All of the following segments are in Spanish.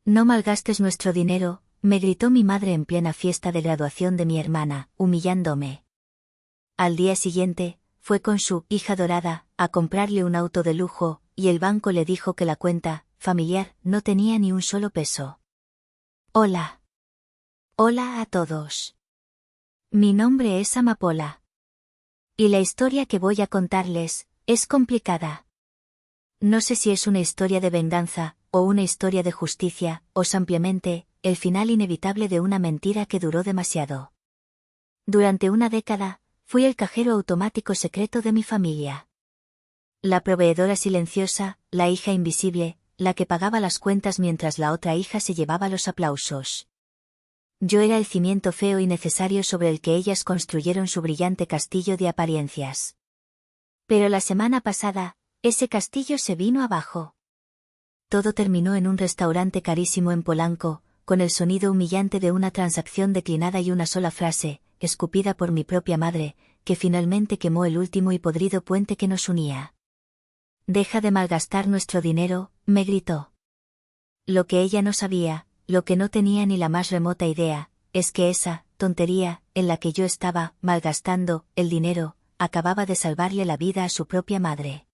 No malgastes nuestro dinero, me gritó mi madre en plena fiesta de graduación de mi hermana, humillándome. Al día siguiente, fue con su hija dorada a comprarle un auto de lujo, y el banco le dijo que la cuenta familiar no tenía ni un solo peso. Hola. Hola a todos. Mi nombre es Amapola. Y la historia que voy a contarles es complicada. No sé si es una historia de venganza, o una historia de justicia, o simplemente, el final inevitable de una mentira que duró demasiado. Durante una década, fui el cajero automático secreto de mi familia. La proveedora silenciosa, la hija invisible, la que pagaba las cuentas mientras la otra hija se llevaba los aplausos. Yo era el cimiento feo y necesario sobre el que ellas construyeron su brillante castillo de apariencias. Pero la semana pasada, ese castillo se vino abajo. Todo terminó en un restaurante carísimo en Polanco, con el sonido humillante de una transacción declinada y una sola frase, escupida por mi propia madre, que finalmente quemó el último y podrido puente que nos unía. «Deja de malgastar nuestro dinero», me gritó. Lo que ella no sabía, lo que no tenía ni la más remota idea, es que esa tontería, en la que yo estaba malgastando el dinero, acababa de salvarle la vida a su propia madre.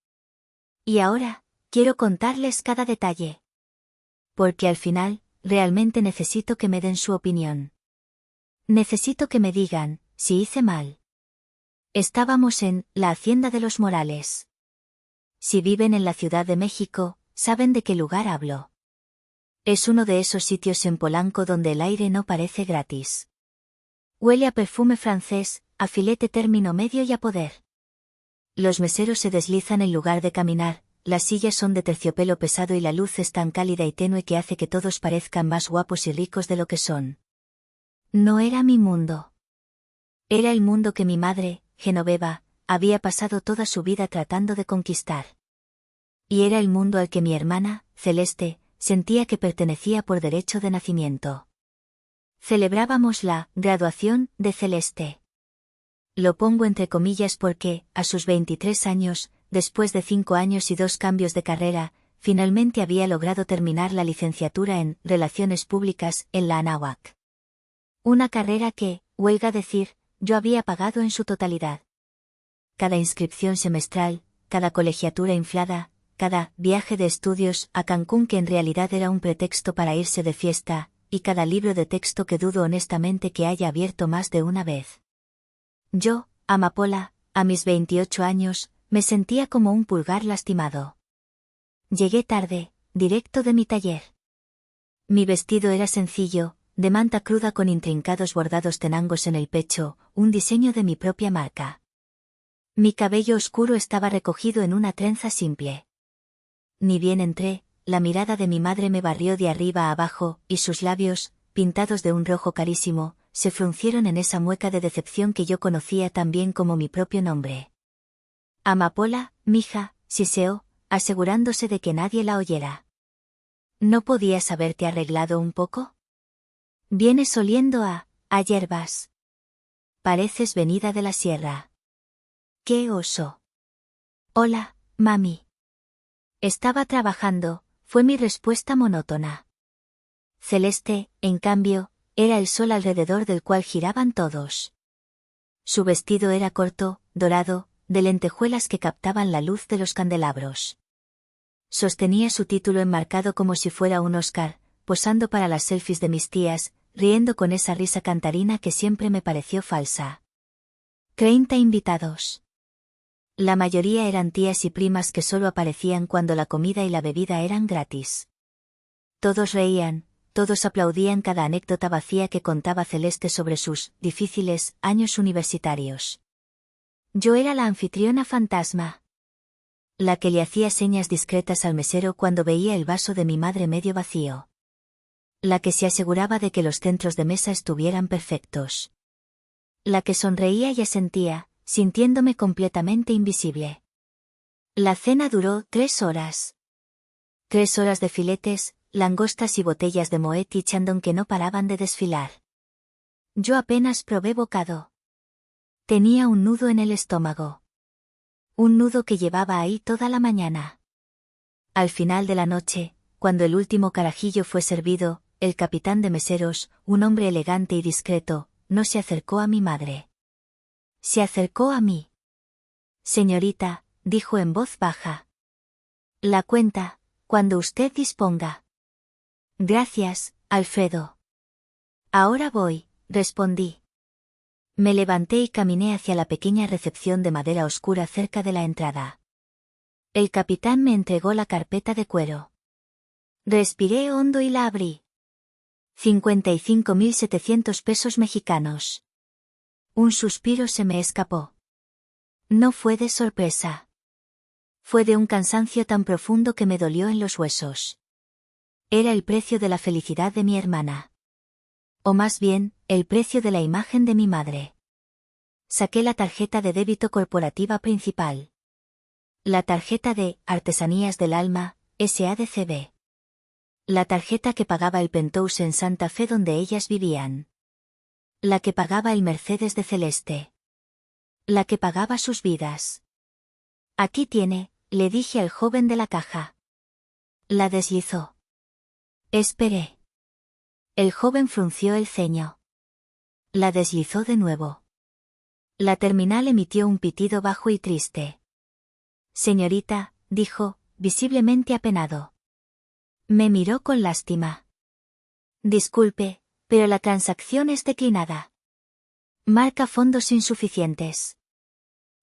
Y ahora, quiero contarles cada detalle. Porque al final, realmente necesito que me den su opinión. Necesito que me digan, si hice mal. Estábamos en la Hacienda de los Morales. Si viven en la Ciudad de México, saben de qué lugar hablo. Es uno de esos sitios en Polanco donde el aire no parece gratis. Huele a perfume francés, a filete término medio y a poder. Los meseros se deslizan en lugar de caminar, las sillas son de terciopelo pesado y la luz es tan cálida y tenue que hace que todos parezcan más guapos y ricos de lo que son. No era mi mundo. Era el mundo que mi madre, Genoveva, había pasado toda su vida tratando de conquistar. Y era el mundo al que mi hermana, Celeste, sentía que pertenecía por derecho de nacimiento. Celebrábamos la graduación de Celeste. Lo pongo entre comillas porque, a sus 23 años, después de 5 años y 2 cambios de carrera, finalmente había logrado terminar la licenciatura en Relaciones Públicas en la Anáhuac. Una carrera que, huelga decir, yo había pagado en su totalidad. Cada inscripción semestral, cada colegiatura inflada, cada viaje de estudios a Cancún que en realidad era un pretexto para irse de fiesta, y cada libro de texto que dudo honestamente que haya abierto más de una vez. Yo, Amapola, a mis 28 años, me sentía como un pulgar lastimado. Llegué tarde, directo de mi taller. Mi vestido era sencillo, de manta cruda con intrincados bordados tenangos en el pecho, un diseño de mi propia marca. Mi cabello oscuro estaba recogido en una trenza simple. Ni bien entré, la mirada de mi madre me barrió de arriba a abajo, y sus labios, pintados de un rojo carísimo, se fruncieron en esa mueca de decepción que yo conocía tan bien como mi propio nombre. Amapola, mija, siseó, asegurándose de que nadie la oyera. ¿No podías haberte arreglado un poco? Vienes oliendo a hierbas. Pareces venida de la sierra. ¡Qué oso! Hola, mami. Estaba trabajando, fue mi respuesta monótona. Celeste, en cambio, era el sol alrededor del cual giraban todos. Su vestido era corto, dorado, de lentejuelas que captaban la luz de los candelabros. Sostenía su título enmarcado como si fuera un Oscar, posando para las selfies de mis tías, riendo con esa risa cantarina que siempre me pareció falsa. 30 invitados. La mayoría eran tías y primas que solo aparecían cuando la comida y la bebida eran gratis. Todos reían, todos aplaudían cada anécdota vacía que contaba Celeste sobre sus difíciles años universitarios. Yo era la anfitriona fantasma. La que le hacía señas discretas al mesero cuando veía el vaso de mi madre medio vacío. La que se aseguraba de que los centros de mesa estuvieran perfectos. La que sonreía y asentía, sintiéndome completamente invisible. La cena duró 3 horas. 3 horas de filetes, langostas y botellas de Moet y Chandon que no paraban de desfilar. Yo apenas probé bocado. Tenía un nudo en el estómago. Un nudo que llevaba ahí toda la mañana. Al final de la noche, cuando el último carajillo fue servido, el capitán de meseros, un hombre elegante y discreto, no se acercó a mi madre. Se acercó a mí. Señorita, dijo en voz baja. La cuenta, cuando usted disponga. Gracias, Alfredo. Ahora voy, respondí. Me levanté y caminé hacia la pequeña recepción de madera oscura cerca de la entrada. El capitán me entregó la carpeta de cuero. Respiré hondo y la abrí. 55.700 pesos mexicanos. Un suspiro se me escapó. No fue de sorpresa. Fue de un cansancio tan profundo que me dolió en los huesos. Era el precio de la felicidad de mi hermana. O más bien, el precio de la imagen de mi madre. Saqué la tarjeta de débito corporativa principal. La tarjeta de Artesanías del Alma, SADCB. La tarjeta que pagaba el penthouse en Santa Fe donde ellas vivían. La que pagaba el Mercedes de Celeste. La que pagaba sus vidas. Aquí tiene, le dije al joven de la caja. La deslizó. Esperé. El joven frunció el ceño. La deslizó de nuevo. La terminal emitió un pitido bajo y triste. Señorita, dijo, visiblemente apenado. Me miró con lástima. Disculpe, pero la transacción es declinada. Marca fondos insuficientes.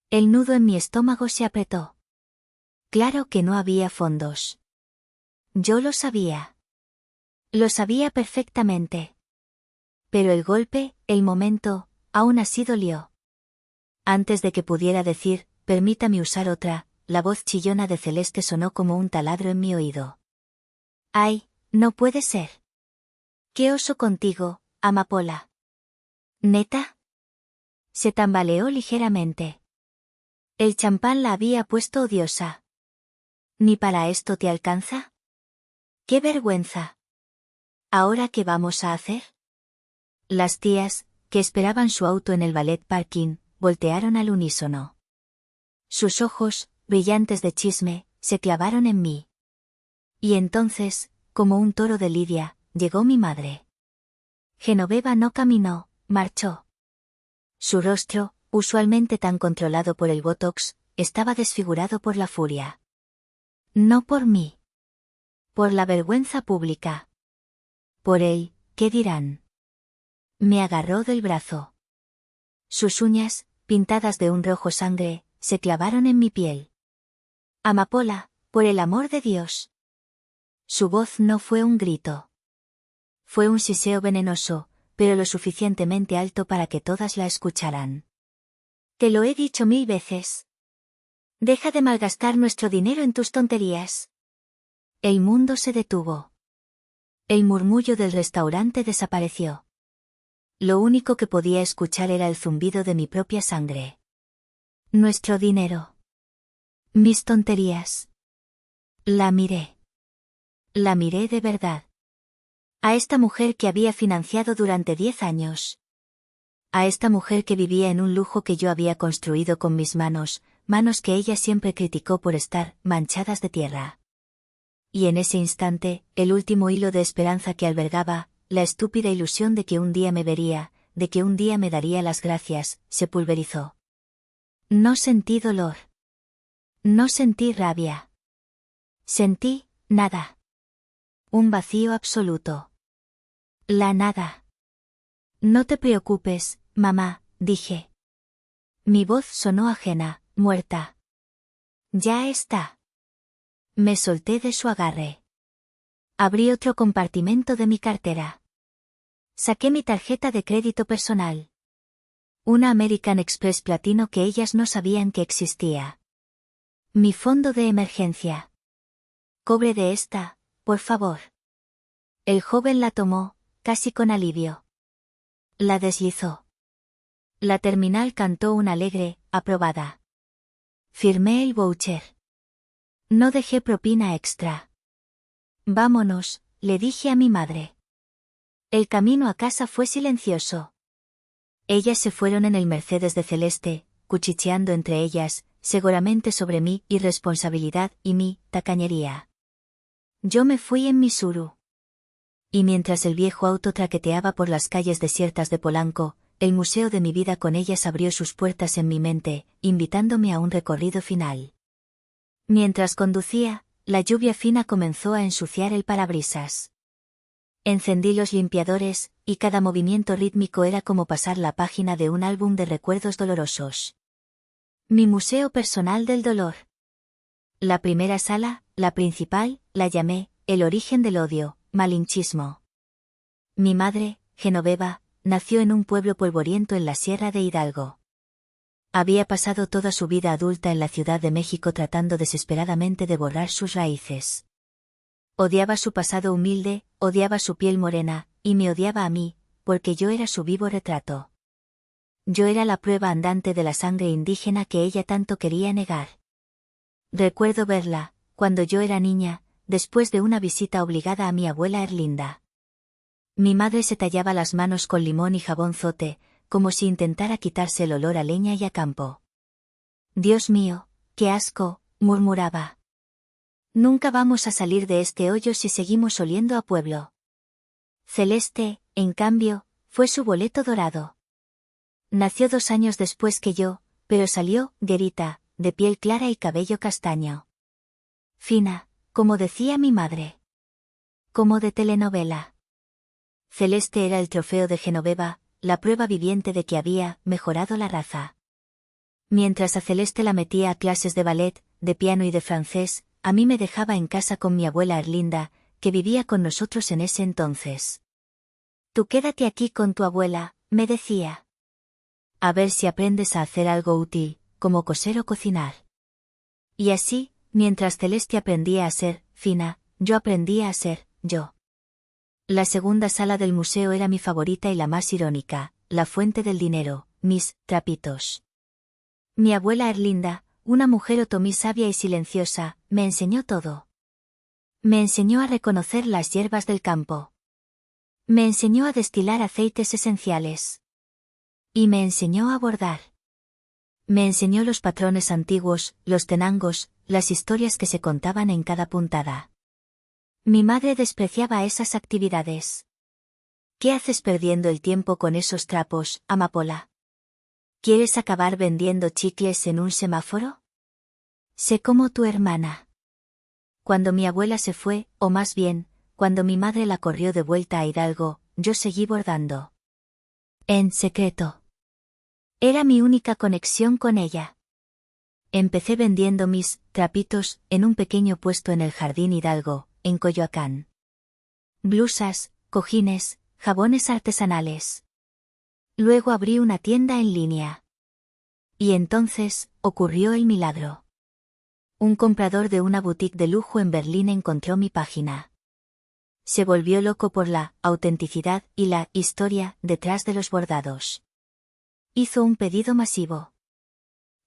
El nudo en mi estómago se apretó. Claro que no había fondos. Yo lo sabía. Lo sabía perfectamente. Pero el golpe, el momento, aún así dolió. Antes de que pudiera decir, permítame usar otra, la voz chillona de Celeste sonó como un taladro en mi oído. ¡Ay, no puede ser! ¡Qué oso contigo, amapola! ¿Neta? Se tambaleó ligeramente. El champán la había puesto odiosa. ¿Ni para esto te alcanza? ¡Qué vergüenza! ¿Ahora qué vamos a hacer? Las tías, que esperaban su auto en el ballet parking, voltearon al unísono. Sus ojos, brillantes de chisme, se clavaron en mí. Y entonces, como un toro de lidia, llegó mi madre. Genoveva no caminó, marchó. Su rostro, usualmente tan controlado por el botox, estaba desfigurado por la furia. No por mí. Por la vergüenza pública. Por él, ¿qué dirán? Me agarró del brazo. Sus uñas, pintadas de un rojo sangre, se clavaron en mi piel. Amapola, por el amor de Dios. Su voz no fue un grito. Fue un siseo venenoso, pero lo suficientemente alto para que todas la escucharan. Te lo he dicho 1000 veces. Deja de malgastar nuestro dinero en tus tonterías. El mundo se detuvo. El murmullo del restaurante desapareció. Lo único que podía escuchar era el zumbido de mi propia sangre. Nuestro dinero. Mis tonterías. La miré. La miré de verdad. A esta mujer que había financiado durante 10 años. A esta mujer que vivía en un lujo que yo había construido con mis manos, manos que ella siempre criticó por estar manchadas de tierra. Y en ese instante, el último hilo de esperanza que albergaba, la estúpida ilusión de que un día me vería, de que un día me daría las gracias, se pulverizó. No sentí dolor. No sentí rabia. Sentí, nada. Un vacío absoluto. La nada. No te preocupes, mamá, dije. Mi voz sonó ajena, muerta. Ya está. Me solté de su agarre. Abrí otro compartimento de mi cartera. Saqué mi tarjeta de crédito personal. Una American Express platino que ellas no sabían que existía. Mi fondo de emergencia. Cobre de esta, por favor. El joven la tomó, casi con alivio. La deslizó. La terminal cantó un alegre, aprobada. Firmé el voucher. No dejé propina extra. Vámonos, le dije a mi madre. El camino a casa fue silencioso. Ellas se fueron en el Mercedes de Celeste, cuchicheando entre ellas, seguramente sobre mi irresponsabilidad y mi tacañería. Yo me fui en mi Suru. Y mientras el viejo auto traqueteaba por las calles desiertas de Polanco, el museo de mi vida con ellas abrió sus puertas en mi mente, invitándome a un recorrido final. Mientras conducía, la lluvia fina comenzó a ensuciar el parabrisas. Encendí los limpiadores, y cada movimiento rítmico era como pasar la página de un álbum de recuerdos dolorosos. Mi museo personal del dolor. La primera sala, la principal, la llamé, el origen del odio, malinchismo. Mi madre, Genoveva, nació en un pueblo polvoriento en la Sierra de Hidalgo. Había pasado toda su vida adulta en la Ciudad de México tratando desesperadamente de borrar sus raíces. Odiaba su pasado humilde, odiaba su piel morena, y me odiaba a mí, porque yo era su vivo retrato. Yo era la prueba andante de la sangre indígena que ella tanto quería negar. Recuerdo verla, cuando yo era niña, después de una visita obligada a mi abuela Erlinda. Mi madre se tallaba las manos con limón y jabón zote, como si intentara quitarse el olor a leña y a campo. Dios mío, qué asco, murmuraba. Nunca vamos a salir de este hoyo si seguimos oliendo a pueblo. Celeste, en cambio, fue su boleto dorado. Nació 2 años después que yo, pero salió, guerita, de piel clara y cabello castaño. Fina, como decía mi madre. Como de telenovela. Celeste era el trofeo de Genoveva, la prueba viviente de que había mejorado la raza. Mientras a Celeste la metía a clases de ballet, de piano y de francés, a mí me dejaba en casa con mi abuela Erlinda, que vivía con nosotros en ese entonces. Tú quédate aquí con tu abuela, me decía. A ver si aprendes a hacer algo útil, como coser o cocinar. Y así, mientras Celeste aprendía a ser Fina, yo aprendía a ser yo. La segunda sala del museo era mi favorita y la más irónica, la fuente del dinero, mis trapitos. Mi abuela Erlinda, una mujer otomí sabia y silenciosa, me enseñó todo. Me enseñó a reconocer las hierbas del campo. Me enseñó a destilar aceites esenciales. Y me enseñó a bordar. Me enseñó los patrones antiguos, los tenangos, las historias que se contaban en cada puntada. Mi madre despreciaba esas actividades. ¿Qué haces perdiendo el tiempo con esos trapos, amapola? ¿Quieres acabar vendiendo chicles en un semáforo? Sé como tu hermana. Cuando mi abuela se fue, o más bien, cuando mi madre la corrió de vuelta a Hidalgo, yo seguí bordando. En secreto. Era mi única conexión con ella. Empecé vendiendo mis trapitos en un pequeño puesto en el Jardín Hidalgo, en Coyoacán. Blusas, cojines, jabones artesanales. Luego abrí una tienda en línea. Y entonces, ocurrió el milagro. Un comprador de una boutique de lujo en Berlín encontró mi página. Se volvió loco por la autenticidad y la historia detrás de los bordados. Hizo un pedido masivo.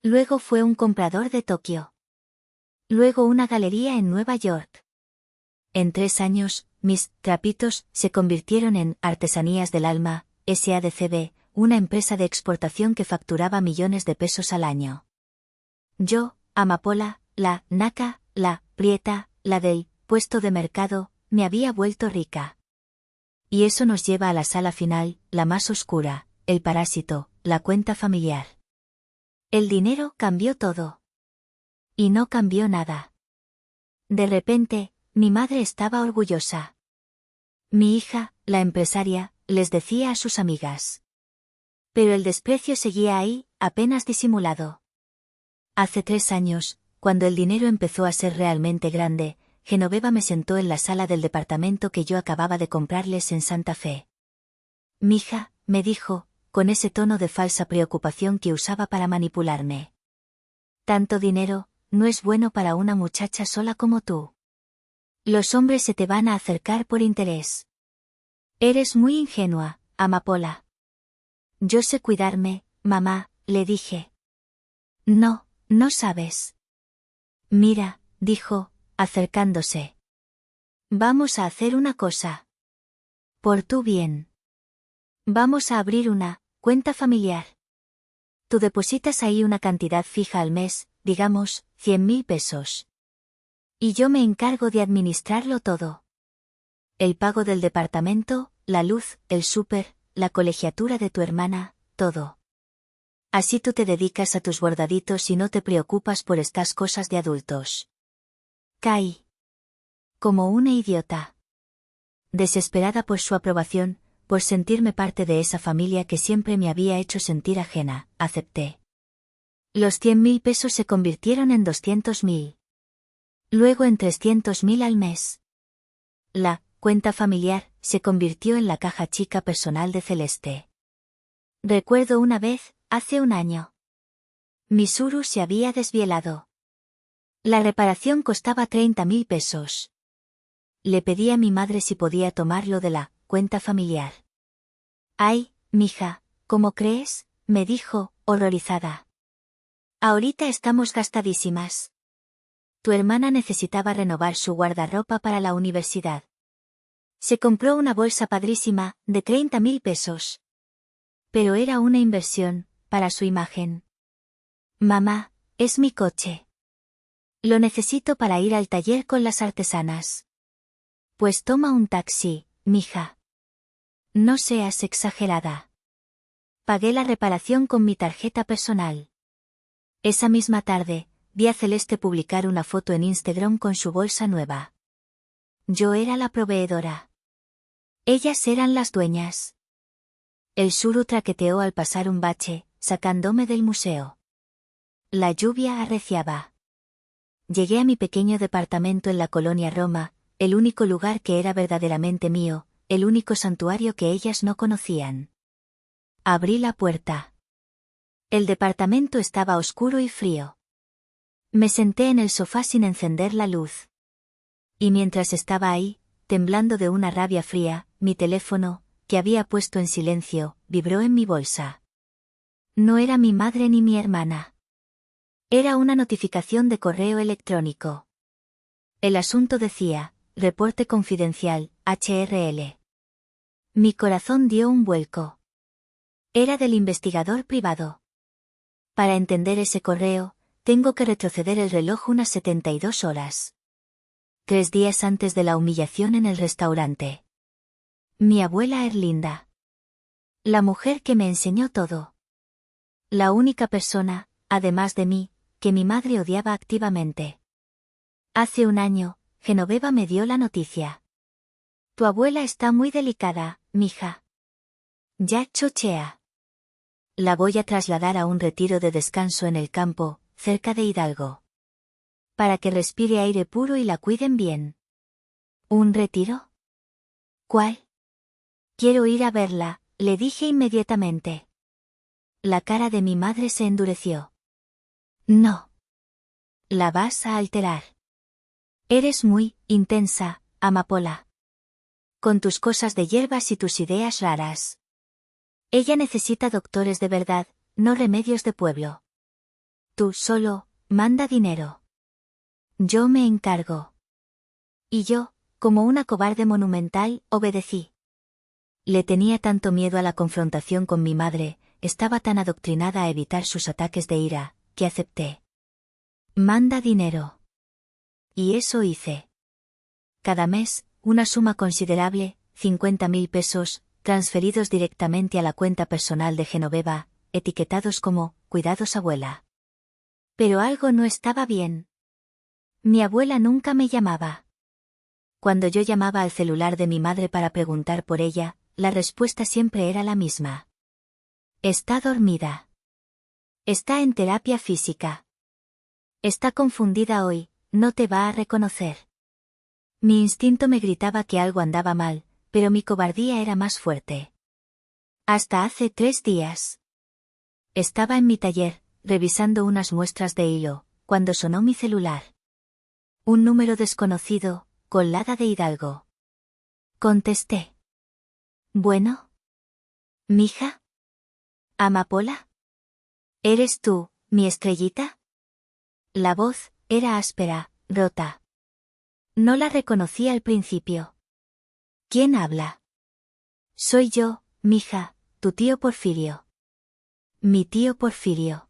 Luego fue un comprador de Tokio. Luego una galería en Nueva York. En 3 años, mis trapitos se convirtieron en Artesanías del Alma, SADCB, una empresa de exportación que facturaba millones de pesos al año. Yo, amapola, la naca, la prieta, la del puesto de mercado, me había vuelto rica. Y eso nos lleva a la sala final, la más oscura, el parásito, la cuenta familiar. El dinero cambió todo. Y no cambió nada. De repente, mi madre estaba orgullosa. Mi hija, la empresaria, les decía a sus amigas. Pero el desprecio seguía ahí, apenas disimulado. Hace 3 años, cuando el dinero empezó a ser realmente grande, Genoveva me sentó en la sala del departamento que yo acababa de comprarles en Santa Fe. Mija, me dijo, con ese tono de falsa preocupación que usaba para manipularme. Tanto dinero, no es bueno para una muchacha sola como tú. Los hombres se te van a acercar por interés. Eres muy ingenua, amapola. Yo sé cuidarme, mamá, le dije. No, no sabes. Mira, dijo, acercándose. Vamos a hacer una cosa. Por tu bien. Vamos a abrir una cuenta familiar. Tú depositas ahí una cantidad fija al mes, digamos, 100.000 pesos. Y yo me encargo de administrarlo todo. El pago del departamento, la luz, el súper, la colegiatura de tu hermana, todo. Así tú te dedicas a tus bordaditos y no te preocupas por estas cosas de adultos. Caí. Como una idiota. Desesperada por su aprobación, por sentirme parte de esa familia que siempre me había hecho sentir ajena, acepté. Los 100.000 pesos se convirtieron en 200.000. Luego en 300.000 al mes. La cuenta familiar se convirtió en la caja chica personal de Celeste. Recuerdo una vez, hace un año. Mi Suru se había desvielado. La reparación costaba 30.000 pesos. Le pedí a mi madre si podía tomarlo de la cuenta familiar. Ay, mija, ¿cómo crees?, me dijo, horrorizada. Ahorita estamos gastadísimas. Tu hermana necesitaba renovar su guardarropa para la universidad. Se compró una bolsa padrísima, de 30.000 pesos. Pero era una inversión, para su imagen. Mamá, es mi coche. Lo necesito para ir al taller con las artesanas. Pues toma un taxi, mija. No seas exagerada. Pagué la reparación con mi tarjeta personal. Esa misma tarde, vi a Celeste publicar una foto en Instagram con su bolsa nueva. Yo era la proveedora. Ellas eran las dueñas. El Suru traqueteó al pasar un bache, sacándome del museo. La lluvia arreciaba. Llegué a mi pequeño departamento en la colonia Roma, el único lugar que era verdaderamente mío, el único santuario que ellas no conocían. Abrí la puerta. El departamento estaba oscuro y frío. Me senté en el sofá sin encender la luz. Y mientras estaba ahí, temblando de una rabia fría, mi teléfono, que había puesto en silencio, vibró en mi bolsa. No era mi madre ni mi hermana. Era una notificación de correo electrónico. El asunto decía, reporte confidencial, HRL. Mi corazón dio un vuelco. Era del investigador privado. Para entender ese correo, tengo que retroceder el reloj unas 72 horas. 3 días antes de la humillación en el restaurante. Mi abuela Erlinda. La mujer que me enseñó todo. La única persona, además de mí, que mi madre odiaba activamente. Hace un año, Genoveva me dio la noticia. Tu abuela está muy delicada, mija. Ya chochea. La voy a trasladar a un retiro de descanso en el campo, cerca de Hidalgo. Para que respire aire puro y la cuiden bien. ¿Un retiro? ¿Cuál? Quiero ir a verla, le dije inmediatamente. La cara de mi madre se endureció. No. La vas a alterar. Eres muy intensa, amapola. Con tus cosas de hierbas y tus ideas raras. Ella necesita doctores de verdad, no remedios de pueblo. Tú solo, manda dinero. Yo me encargo. Y yo, como una cobarde monumental, obedecí. Le tenía tanto miedo a la confrontación con mi madre, estaba tan adoctrinada a evitar sus ataques de ira, que acepté. Manda dinero. Y eso hice. Cada mes, una suma considerable, 50.000 pesos, transferidos directamente a la cuenta personal de Genoveva, etiquetados como, cuidados abuela. Pero algo no estaba bien. Mi abuela nunca me llamaba. Cuando yo llamaba al celular de mi madre para preguntar por ella, la respuesta siempre era la misma. Está dormida. Está en terapia física. Está confundida hoy, no te va a reconocer. Mi instinto me gritaba que algo andaba mal, pero mi cobardía era más fuerte. Hasta hace 3 días. Estaba en mi taller, revisando unas muestras de hilo, cuando sonó mi celular. Un número desconocido, Colada de Hidalgo. Contesté. Bueno. ¿Mija? ¿Amapola? ¿Eres tú, mi estrellita? La voz era áspera, rota. No la reconocí al principio. ¿Quién habla? Soy yo, mija, tu tío Porfirio. Mi tío Porfirio.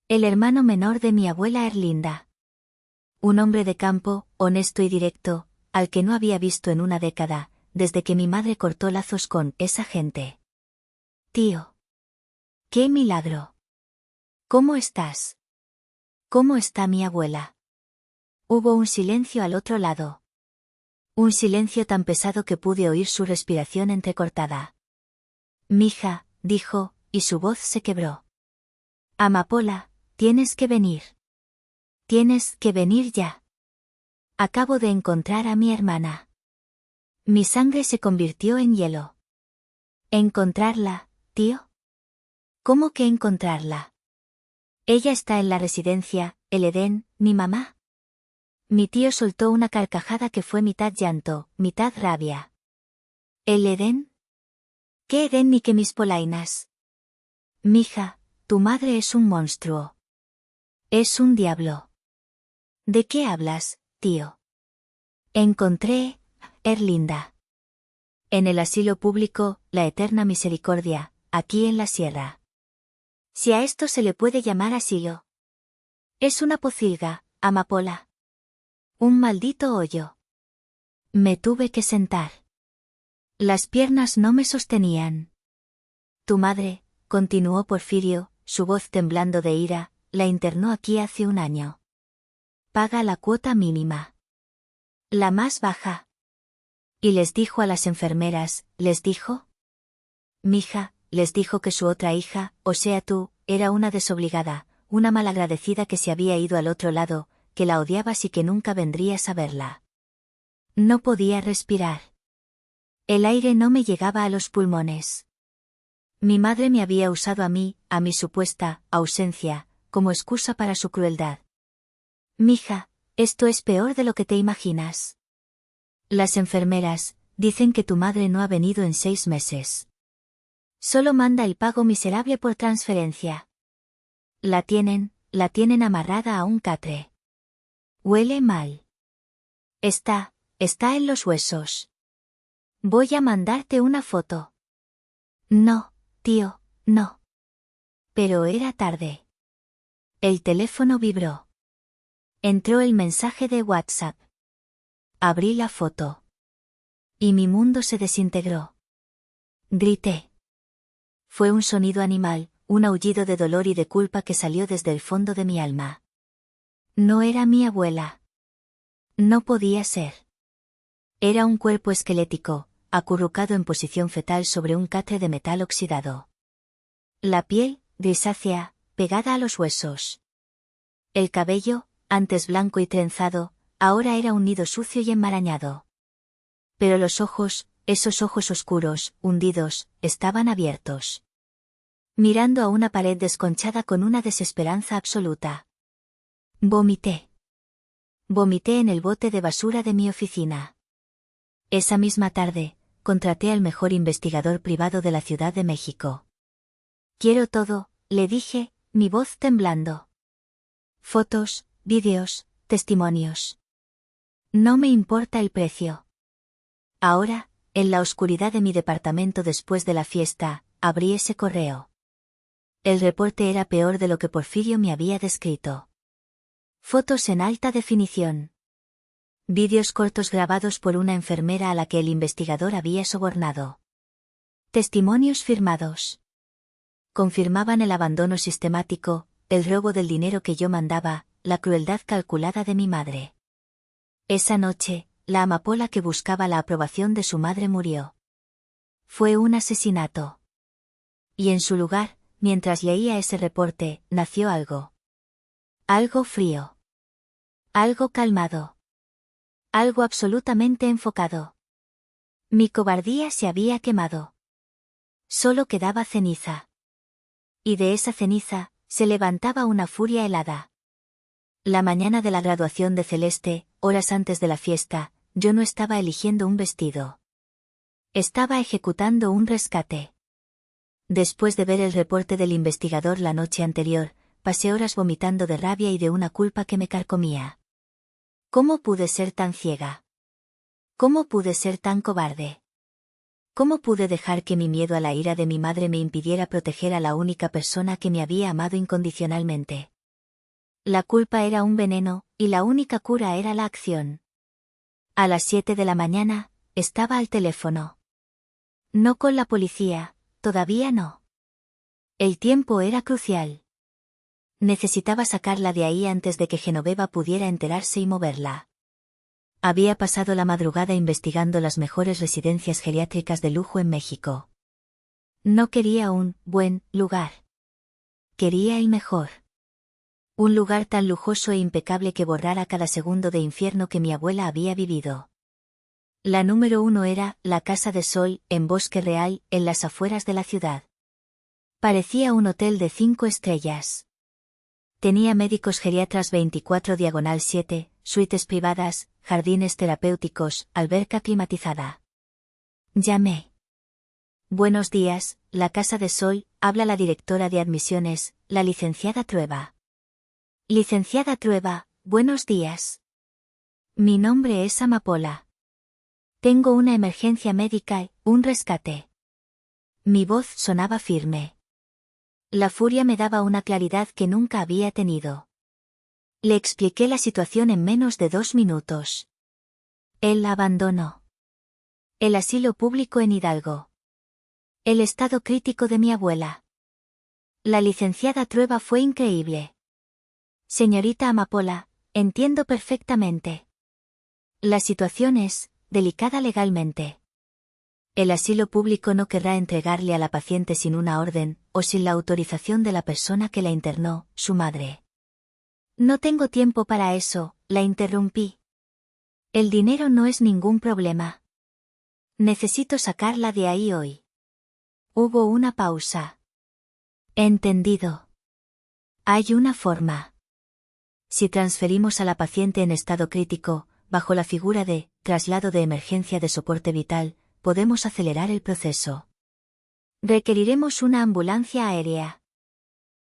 El hermano menor de mi abuela Erlinda. Un hombre de campo, honesto y directo, al que no había visto en una década, desde que mi madre cortó lazos con esa gente. Tío. ¡Qué milagro! ¿Cómo estás? ¿Cómo está mi abuela? Hubo un silencio al otro lado. Un silencio tan pesado que pude oír su respiración entrecortada. Mija, dijo, y su voz se quebró. Amapola, tienes que venir. Tienes que venir ya. Acabo de encontrar a mi hermana. Mi sangre se convirtió en hielo. ¿Encontrarla, tío? ¿Cómo que encontrarla? Ella está en la residencia, el Edén, mi mamá. Mi tío soltó una carcajada que fue mitad llanto, mitad rabia. ¿El Edén? ¿Qué Edén ni que mis polainas? Mija, tu madre es un monstruo. Es un diablo. ¿De qué hablas, tío? Encontré, Erlinda. En el asilo público, la eterna misericordia, aquí en la sierra. Si a esto se le puede llamar asilo. Es una pocilga, amapola. Un maldito hoyo. Me tuve que sentar. Las piernas no me sostenían. Tu madre, continuó Porfirio, su voz temblando de ira, la internó aquí hace un año. Paga la cuota mínima. La más baja. Y les dijo a las enfermeras, ¿les dijo? Mija, les dijo que su otra hija, o sea tú, era una desobligada, una malagradecida que se había ido al otro lado, que la odiabas y que nunca vendrías a verla. No podía respirar. El aire no me llegaba a los pulmones. Mi madre me había usado a mí, a mi supuesta ausencia, como excusa para su crueldad. Mija, esto es peor de lo que te imaginas. Las enfermeras dicen que tu madre no ha venido en 6 meses. Solo manda el pago miserable por transferencia. La tienen amarrada a un catre. Huele mal. Está en los huesos. Voy a mandarte una foto. No, tío, no. Pero era tarde. El teléfono vibró. Entró el mensaje de WhatsApp. Abrí la foto. Y mi mundo se desintegró. Grité. Fue un sonido animal, un aullido de dolor y de culpa que salió desde el fondo de mi alma. No era mi abuela. No podía ser. Era un cuerpo esquelético, acurrucado en posición fetal sobre un catre de metal oxidado. La piel, grisácea, pegada a los huesos. El cabello, antes blanco y trenzado, ahora era un nido sucio y enmarañado. Pero los ojos, esos ojos oscuros, hundidos, estaban abiertos. Mirando a una pared desconchada con una desesperanza absoluta. Vomité. Vomité en el bote de basura de mi oficina. Esa misma tarde, contraté al mejor investigador privado de la Ciudad de México. Quiero todo, le dije, mi voz temblando. Fotos, vídeos, testimonios. No me importa el precio. Ahora, en la oscuridad de mi departamento después de la fiesta, abrí ese correo. El reporte era peor de lo que Porfirio me había descrito. Fotos en alta definición. Vídeos cortos grabados por una enfermera a la que el investigador había sobornado. Testimonios firmados. Confirmaban el abandono sistemático, el robo del dinero que yo mandaba, la crueldad calculada de mi madre. Esa noche, la amapola que buscaba la aprobación de su madre murió. Fue un asesinato. Y en su lugar, mientras leía ese reporte, nació algo. Algo frío. Algo calmado. Algo absolutamente enfocado. Mi cobardía se había quemado. Solo quedaba ceniza. Y de esa ceniza, se levantaba una furia helada. La mañana de la graduación de Celeste, horas antes de la fiesta, yo no estaba eligiendo un vestido. Estaba ejecutando un rescate. Después de ver el reporte del investigador la noche anterior, pasé horas vomitando de rabia y de una culpa que me carcomía. ¿Cómo pude ser tan ciega? ¿Cómo pude ser tan cobarde? ¿Cómo pude dejar que mi miedo a la ira de mi madre me impidiera proteger a la única persona que me había amado incondicionalmente? La culpa era un veneno, y la única cura era la acción. A las 7 de la mañana, estaba al teléfono. No con la policía, todavía no. El tiempo era crucial. Necesitaba sacarla de ahí antes de que Genoveva pudiera enterarse y moverla. Había pasado la madrugada investigando las mejores residencias geriátricas de lujo en México. No quería un buen lugar. Quería el mejor. Un lugar tan lujoso e impecable que borrara cada segundo de infierno que mi abuela había vivido. La número 1 era la Casa de Sol, en Bosque Real, en las afueras de la ciudad. Parecía un hotel de 5 estrellas. Tenía médicos geriatras 24/7, suites privadas, jardines terapéuticos, alberca climatizada. Llamé. Buenos días, la Casa de Sol, habla la directora de admisiones, la licenciada Trueba. Licenciada Trueba, buenos días. Mi nombre es Amapola. Tengo una emergencia médica, un rescate. Mi voz sonaba firme. La furia me daba una claridad que nunca había tenido. Le expliqué la situación en menos de 2 minutos. Él la abandonó. El asilo público en Hidalgo. El estado crítico de mi abuela. La licenciada Trueba fue increíble. Señorita Amapola, entiendo perfectamente. La situación es delicada legalmente. El asilo público no querrá entregarle a la paciente sin una orden, o sin la autorización de la persona que la internó, su madre. No tengo tiempo para eso, la interrumpí. El dinero no es ningún problema. Necesito sacarla de ahí hoy. Hubo una pausa. Entendido. Hay una forma. Si transferimos a la paciente en estado crítico, bajo la figura de traslado de emergencia de soporte vital, podemos acelerar el proceso. Requeriremos una ambulancia aérea.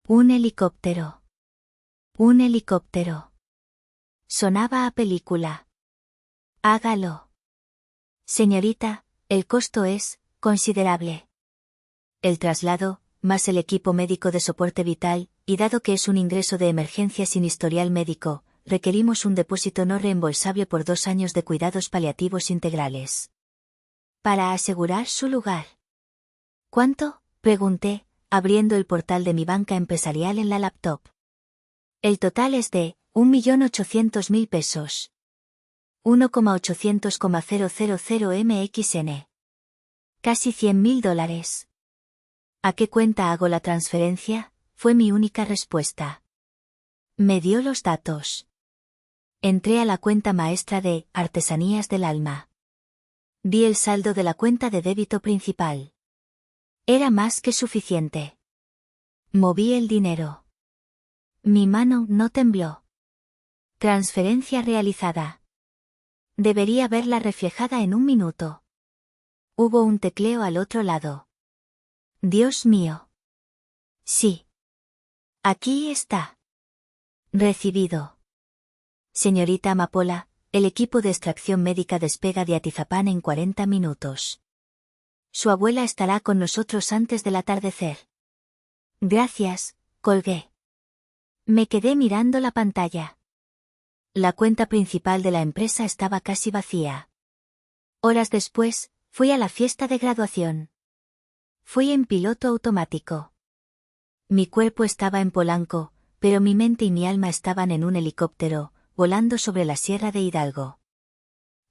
Un helicóptero. Un helicóptero. Sonaba a película. Hágalo. Señorita, el costo es considerable. El traslado, más el equipo médico de soporte vital, y dado que es un ingreso de emergencia sin historial médico, requerimos un depósito no reembolsable por 2 años de cuidados paliativos integrales. Para asegurar su lugar. ¿Cuánto?, pregunté, abriendo el portal de mi banca empresarial en la laptop. El total es de 1.800.000 pesos. 1,800,000 MXN. Casi $100.000. ¿A qué cuenta hago la transferencia?, fue mi única respuesta. Me dio los datos. Entré a la cuenta maestra de Artesanías del Alma. Vi el saldo de la cuenta de débito principal. Era más que suficiente. Moví el dinero. Mi mano no tembló. Transferencia realizada. Debería verla reflejada en 1 minuto. Hubo un tecleo al otro lado. Dios mío. Sí. Aquí está. Recibido. Señorita Amapola, el equipo de extracción médica despega de Atizapán en 40 minutos. Su abuela estará con nosotros antes del atardecer. Gracias, colgué. Me quedé mirando la pantalla. La cuenta principal de la empresa estaba casi vacía. Horas después, fui a la fiesta de graduación. Fui en piloto automático. Mi cuerpo estaba en Polanco, pero mi mente y mi alma estaban en un helicóptero, volando sobre la sierra de Hidalgo.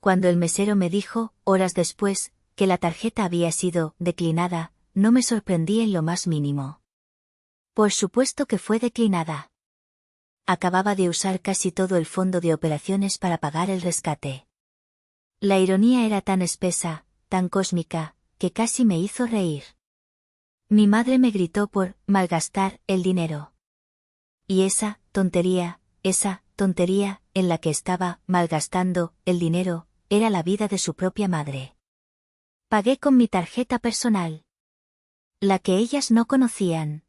Cuando el mesero me dijo, horas después, que la tarjeta había sido declinada, no me sorprendí en lo más mínimo. Por supuesto que fue declinada. Acababa de usar casi todo el fondo de operaciones para pagar el rescate. La ironía era tan espesa, tan cósmica, que casi me hizo reír. Mi madre me gritó por malgastar el dinero. Y esa tontería en la que estaba malgastando el dinero, era la vida de su propia madre. Pagué con mi tarjeta personal. La que ellas no conocían.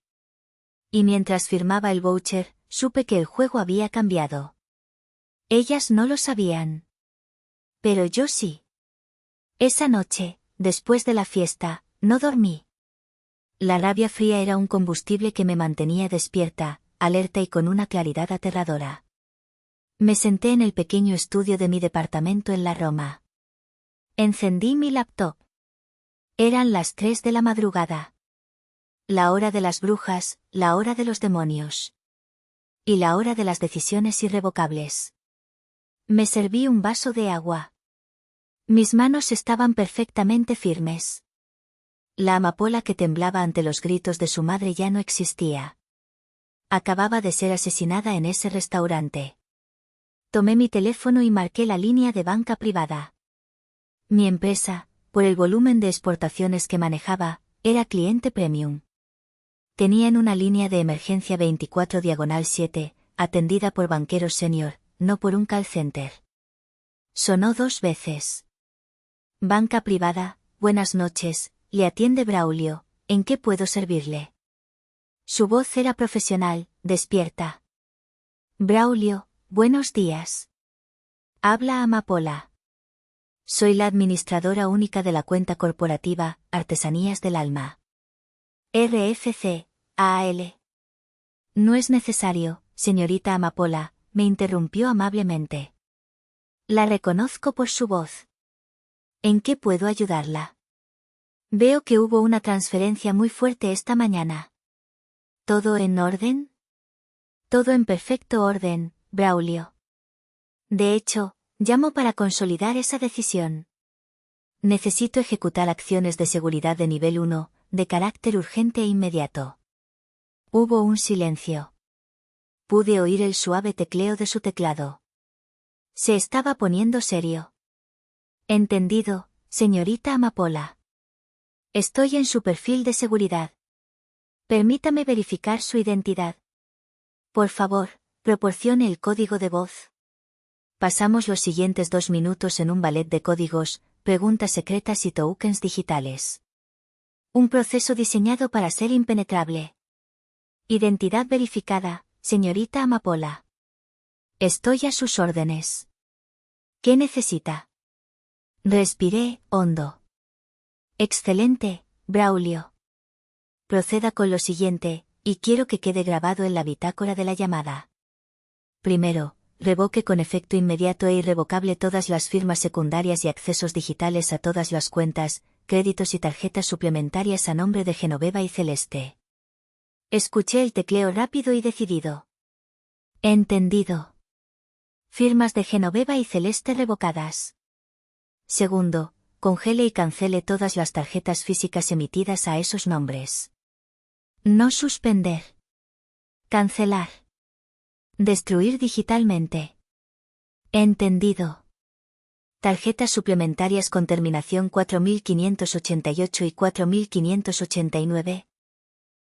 Y mientras firmaba el voucher, supe que el juego había cambiado. Ellas no lo sabían. Pero yo sí. Esa noche, después de la fiesta, no dormí. La rabia fría era un combustible que me mantenía despierta, alerta y con una claridad aterradora. Me senté en el pequeño estudio de mi departamento en la Roma. Encendí mi laptop. Eran las 3 de la madrugada. La hora de las brujas, la hora de los demonios. Y la hora de las decisiones irrevocables. Me serví un vaso de agua. Mis manos estaban perfectamente firmes. La amapola que temblaba ante los gritos de su madre ya no existía. Acababa de ser asesinada en ese restaurante. Tomé mi teléfono y marqué la línea de banca privada. Mi empresa, por el volumen de exportaciones que manejaba, era cliente premium. Tenían una línea de emergencia 24/7, atendida por banqueros senior, no por un call center. Sonó 2 veces. Banca privada, buenas noches, le atiende Braulio, ¿en qué puedo servirle? Su voz era profesional, despierta. Braulio, buenos días. Habla Amapola. Soy la administradora única de la cuenta corporativa, Artesanías del Alma. RFC, AL. No es necesario, señorita Amapola, me interrumpió amablemente. La reconozco por su voz. ¿En qué puedo ayudarla? Veo que hubo una transferencia muy fuerte esta mañana. ¿Todo en orden? Todo en perfecto orden, Braulio. De hecho, llamo para consolidar esa decisión. Necesito ejecutar acciones de seguridad de nivel 1, de carácter urgente e inmediato. Hubo un silencio. Pude oír el suave tecleo de su teclado. Se estaba poniendo serio. Entendido, señorita Amapola. Estoy en su perfil de seguridad. Permítame verificar su identidad. Por favor, proporcione el código de voz. Pasamos los siguientes 2 minutos en un ballet de códigos, preguntas secretas y tokens digitales. Un proceso diseñado para ser impenetrable. Identidad verificada, señorita Amapola. Estoy a sus órdenes. ¿Qué necesita? Respiré hondo. Excelente, Braulio. Proceda con lo siguiente, y quiero que quede grabado en la bitácora de la llamada. Primero, revoque con efecto inmediato e irrevocable todas las firmas secundarias y accesos digitales a todas las cuentas, créditos y tarjetas suplementarias a nombre de Genoveva y Celeste. Escuché el tecleo rápido y decidido. Entendido. Firmas de Genoveva y Celeste revocadas. Segundo, congele y cancele todas las tarjetas físicas emitidas a esos nombres. No suspender. Cancelar. Destruir digitalmente. Entendido. Tarjetas suplementarias con terminación 4588 y 4589.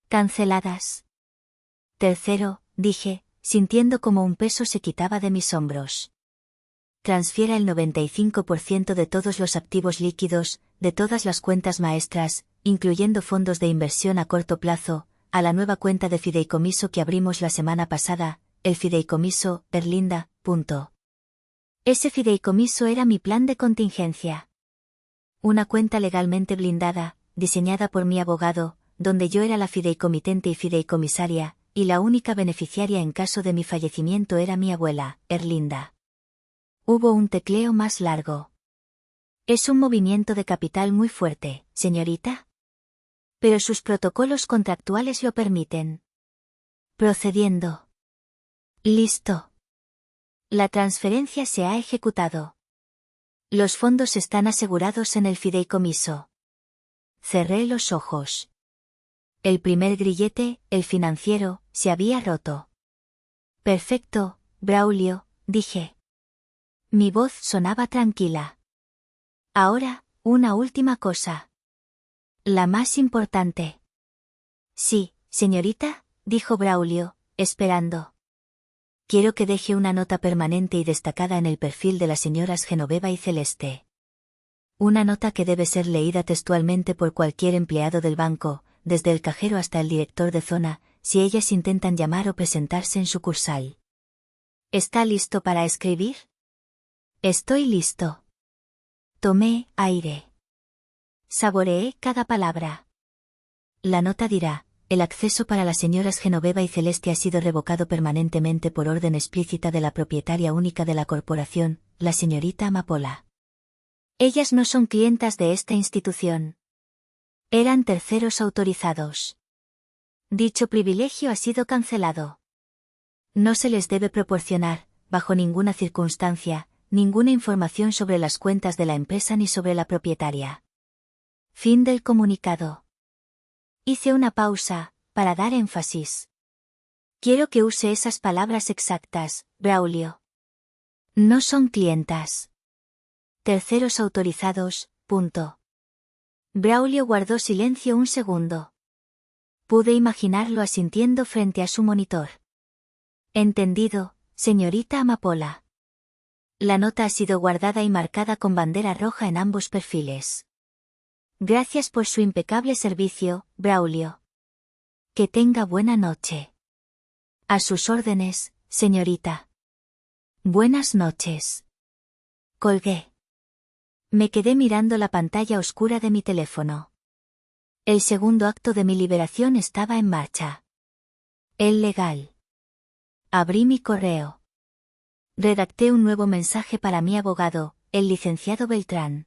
Canceladas. Tercero, dije, sintiendo como un peso se quitaba de mis hombros. Transfiera el 95% de todos los activos líquidos, de todas las cuentas maestras, incluyendo fondos de inversión a corto plazo, a la nueva cuenta de fideicomiso que abrimos la semana pasada, el fideicomiso Erlinda. Ese fideicomiso era mi plan de contingencia. Una cuenta legalmente blindada, diseñada por mi abogado, donde yo era la fideicomitente y fideicomisaria, y la única beneficiaria en caso de mi fallecimiento era mi abuela, Erlinda. Hubo un tecleo más largo. Es un movimiento de capital muy fuerte, señorita. Pero sus protocolos contractuales lo permiten. Procediendo. Listo. La transferencia se ha ejecutado. Los fondos están asegurados en el fideicomiso. Cerré los ojos. El primer grillete, el financiero, se había roto. Perfecto, Braulio, dije. Mi voz sonaba tranquila. Ahora, una última cosa. La más importante. Sí, señorita, dijo Braulio, esperando. Quiero que deje una nota permanente y destacada en el perfil de las señoras Genoveva y Celeste. Una nota que debe ser leída textualmente por cualquier empleado del banco, desde el cajero hasta el director de zona, si ellas intentan llamar o presentarse en sucursal. ¿Está listo para escribir? Estoy listo. Tomé aire. Saboreé cada palabra. La nota dirá, el acceso para las señoras Genoveva y Celeste ha sido revocado permanentemente por orden explícita de la propietaria única de la corporación, la señorita Amapola. Ellas no son clientas de esta institución. Eran terceros autorizados. Dicho privilegio ha sido cancelado. No se les debe proporcionar, bajo ninguna circunstancia, ninguna información sobre las cuentas de la empresa ni sobre la propietaria. Fin del comunicado. Hice una pausa, para dar énfasis. Quiero que use esas palabras exactas, Braulio. No son clientas. Terceros autorizados, punto. Braulio guardó silencio un segundo. Pude imaginarlo asintiendo frente a su monitor. Entendido, señorita Amapola. La nota ha sido guardada y marcada con bandera roja en ambos perfiles. Gracias por su impecable servicio, Braulio. Que tenga buena noche. A sus órdenes, señorita. Buenas noches. Colgué. Me quedé mirando la pantalla oscura de mi teléfono. El segundo acto de mi liberación estaba en marcha. El legal. Abrí mi correo. Redacté un nuevo mensaje para mi abogado, el licenciado Beltrán.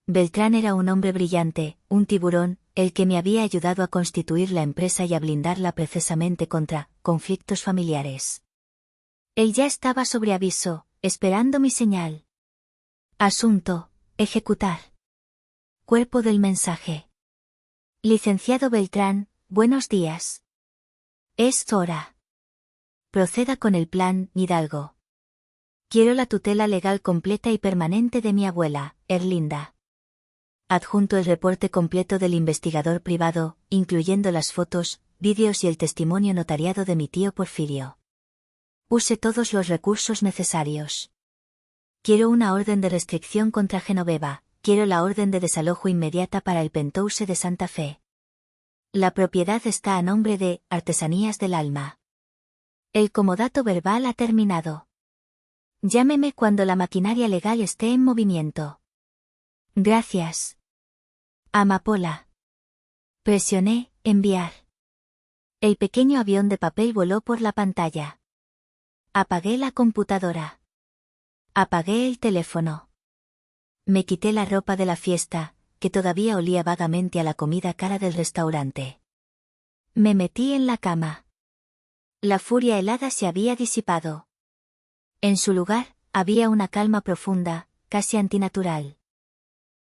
Beltrán era un hombre brillante, un tiburón, el que me había ayudado a constituir la empresa y a blindarla precisamente contra conflictos familiares. Él ya estaba sobre aviso, esperando mi señal. Asunto: ejecutar. Cuerpo del mensaje. Licenciado Beltrán, buenos días. Es hora. Proceda con el plan, Hidalgo. Quiero la tutela legal completa y permanente de mi abuela, Erlinda. Adjunto el reporte completo del investigador privado, incluyendo las fotos, vídeos y el testimonio notariado de mi tío Porfirio. Use todos los recursos necesarios. Quiero una orden de restricción contra Genoveva, quiero la orden de desalojo inmediata para el Penthouse de Santa Fe. La propiedad está a nombre de Artesanías del Alma. El comodato verbal ha terminado. Llámeme cuando la maquinaria legal esté en movimiento. Gracias. Amapola. Presioné enviar. El pequeño avión de papel voló por la pantalla. Apagué la computadora. Apagué el teléfono. Me quité la ropa de la fiesta, que todavía olía vagamente a la comida cara del restaurante. Me metí en la cama. La furia helada se había disipado. En su lugar, había una calma profunda, casi antinatural.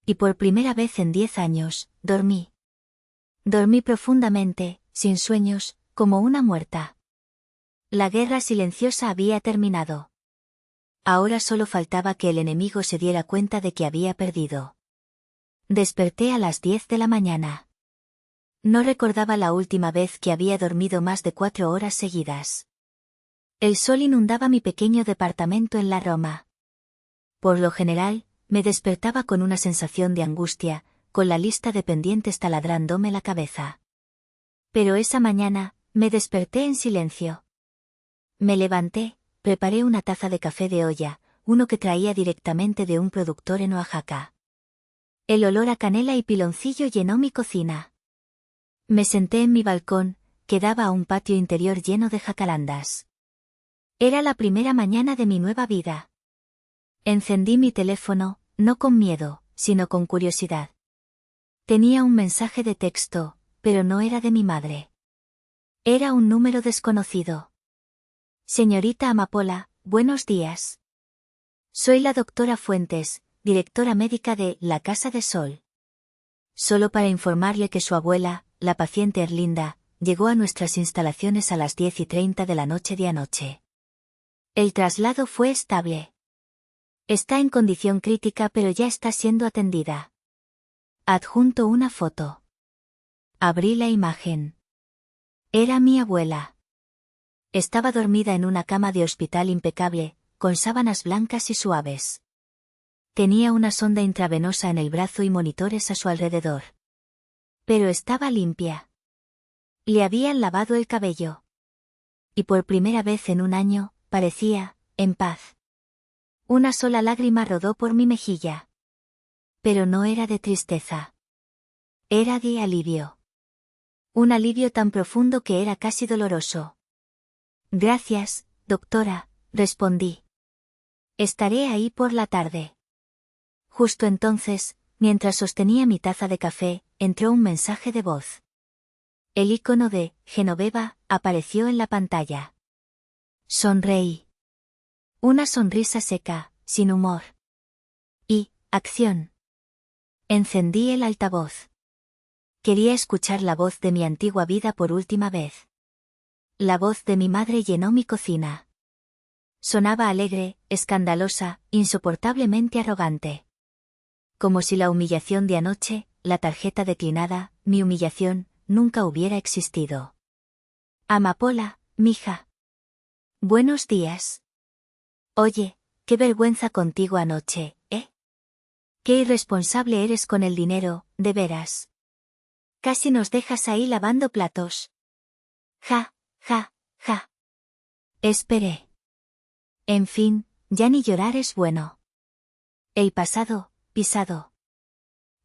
Y por primera vez en 10 años, dormí. Dormí profundamente, sin sueños, como una muerta. La guerra silenciosa había terminado. Ahora solo faltaba que el enemigo se diera cuenta de que había perdido. Desperté a las 10 de la mañana. No recordaba la última vez que había dormido más de 4 horas seguidas. El sol inundaba mi pequeño departamento en la Roma. Por lo general, me despertaba con una sensación de angustia, con la lista de pendientes taladrándome la cabeza. Pero esa mañana, me desperté en silencio. Me levanté, preparé una taza de café de olla, uno que traía directamente de un productor en Oaxaca. El olor a canela y piloncillo llenó mi cocina. Me senté en mi balcón, que daba a un patio interior lleno de jacarandas. Era la primera mañana de mi nueva vida. Encendí mi teléfono, no con miedo, sino con curiosidad. Tenía un mensaje de texto, pero no era de mi madre. Era un número desconocido. Señorita Amapola, buenos días. Soy la doctora Fuentes, directora médica de La Casa de Sol. Solo para informarle que su abuela, la paciente Erlinda, llegó a nuestras instalaciones a las 10:30 de la noche de anoche. El traslado fue estable. Está en condición crítica pero ya está siendo atendida. Adjunto una foto. Abrí la imagen. Era mi abuela. Estaba dormida en una cama de hospital impecable, con sábanas blancas y suaves. Tenía una sonda intravenosa en el brazo y monitores a su alrededor. Pero estaba limpia. Le habían lavado el cabello. Y por primera vez en un año, parecía, en paz. Una sola lágrima rodó por mi mejilla. Pero no era de tristeza. Era de alivio. Un alivio tan profundo que era casi doloroso. Gracias, doctora, respondí. Estaré ahí por la tarde. Justo entonces, mientras sostenía mi taza de café, entró un mensaje de voz. El icono de Genoveva apareció en la pantalla. Sonreí. Una sonrisa seca, sin humor. Y, acción. Encendí el altavoz. Quería escuchar la voz de mi antigua vida por última vez. La voz de mi madre llenó mi cocina. Sonaba alegre, escandalosa, insoportablemente arrogante. Como si la humillación de anoche, la tarjeta declinada, mi humillación, nunca hubiera existido. Amapola, mija. Buenos días. Oye, qué vergüenza contigo anoche, ¿eh? Qué irresponsable eres con el dinero, de veras. Casi nos dejas ahí lavando platos. Ja, ja, ja. Esperé. En fin, ya ni llorar es bueno. El pasado, pisado.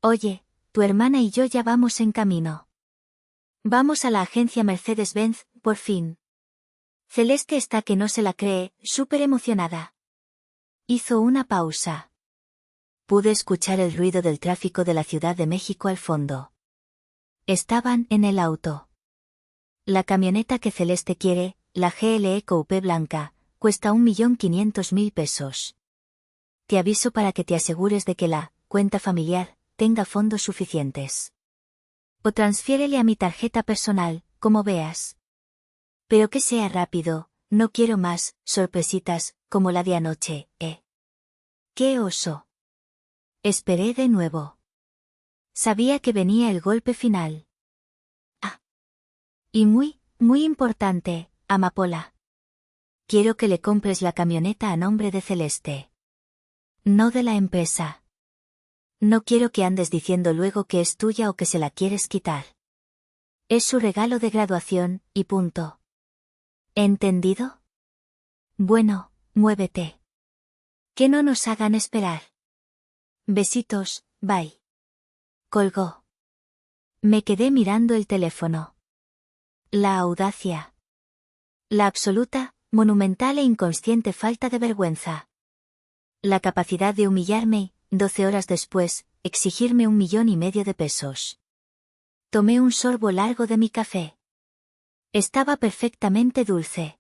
Oye, tu hermana y yo ya vamos en camino. Vamos a la agencia Mercedes-Benz, por fin. Celeste está que no se la cree, súper emocionada. Hizo una pausa. Pude escuchar el ruido del tráfico de la Ciudad de México al fondo. Estaban en el auto. La camioneta que Celeste quiere, la GLE Coupe blanca, cuesta 1.500.000 pesos. Te aviso para que te asegures de que la cuenta familiar tenga fondos suficientes. O transfiérele a mi tarjeta personal, como veas. Pero que sea rápido, no quiero más sorpresitas como la de anoche, ¿eh? ¡Qué oso! Esperé de nuevo. Sabía que venía el golpe final. Ah. Y muy, muy importante, Amapola. Quiero que le compres la camioneta a nombre de Celeste. No de la empresa. No quiero que andes diciendo luego que es tuya o que se la quieres quitar. Es su regalo de graduación, y punto. ¿Entendido? Bueno, muévete. Que no nos hagan esperar. Besitos, bye. Colgó. Me quedé mirando el teléfono. La audacia. La absoluta, monumental e inconsciente falta de vergüenza. La capacidad de humillarme y, 12 horas después, exigirme 1,5 millones de pesos. Tomé un sorbo largo de mi café. Estaba perfectamente dulce.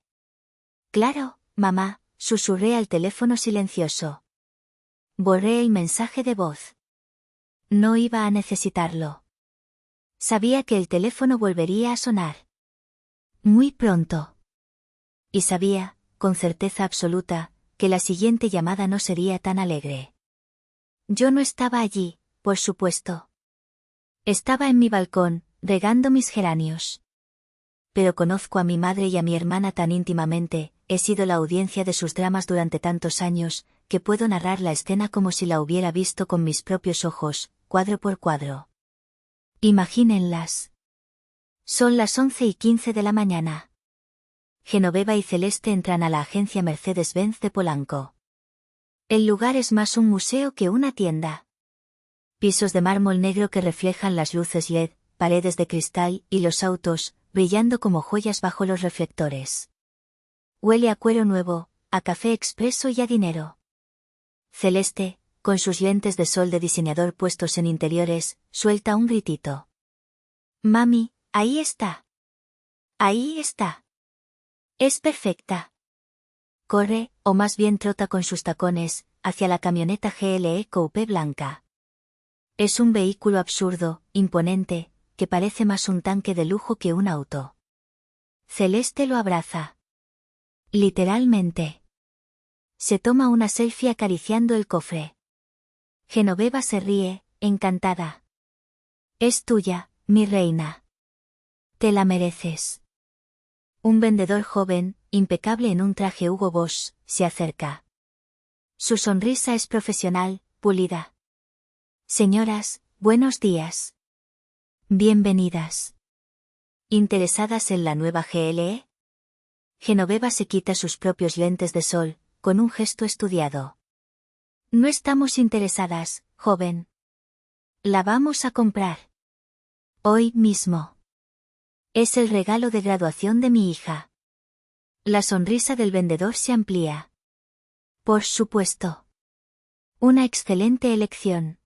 Claro, mamá, susurré al teléfono silencioso. Borré el mensaje de voz. No iba a necesitarlo. Sabía que el teléfono volvería a sonar. Muy pronto. Y sabía, con certeza absoluta, que la siguiente llamada no sería tan alegre. Yo no estaba allí, por supuesto. Estaba en mi balcón, regando mis geranios. Pero conozco a mi madre y a mi hermana tan íntimamente, he sido la audiencia de sus dramas durante tantos años, que puedo narrar la escena como si la hubiera visto con mis propios ojos, cuadro por cuadro. Imagínenlas. Son las 11:15 de la mañana. Genoveva y Celeste entran a la agencia Mercedes-Benz de Polanco. El lugar es más un museo que una tienda. Pisos de mármol negro que reflejan las luces LED, paredes de cristal y los autos, brillando como joyas bajo los reflectores. Huele a cuero nuevo, a café expreso y a dinero. Celeste, con sus lentes de sol de diseñador puestos en interiores, suelta un gritito. Mami, ahí está. Ahí está. Es perfecta. Corre, o más bien trota con sus tacones, hacia la camioneta GLE Coupe blanca. Es un vehículo absurdo, imponente, que parece más un tanque de lujo que un auto. Celeste lo abraza. Literalmente. Se toma una selfie acariciando el cofre. Genoveva se ríe, encantada. Es tuya, mi reina. Te la mereces. Un vendedor joven, impecable en un traje Hugo Boss, se acerca. Su sonrisa es profesional, pulida. Señoras, buenos días. Bienvenidas. ¿Interesadas en la nueva GLE? Genoveva se quita sus propios lentes de sol, con un gesto estudiado. No estamos interesadas, joven. La vamos a comprar. Hoy mismo. Es el regalo de graduación de mi hija. La sonrisa del vendedor se amplía. Por supuesto. Una excelente elección.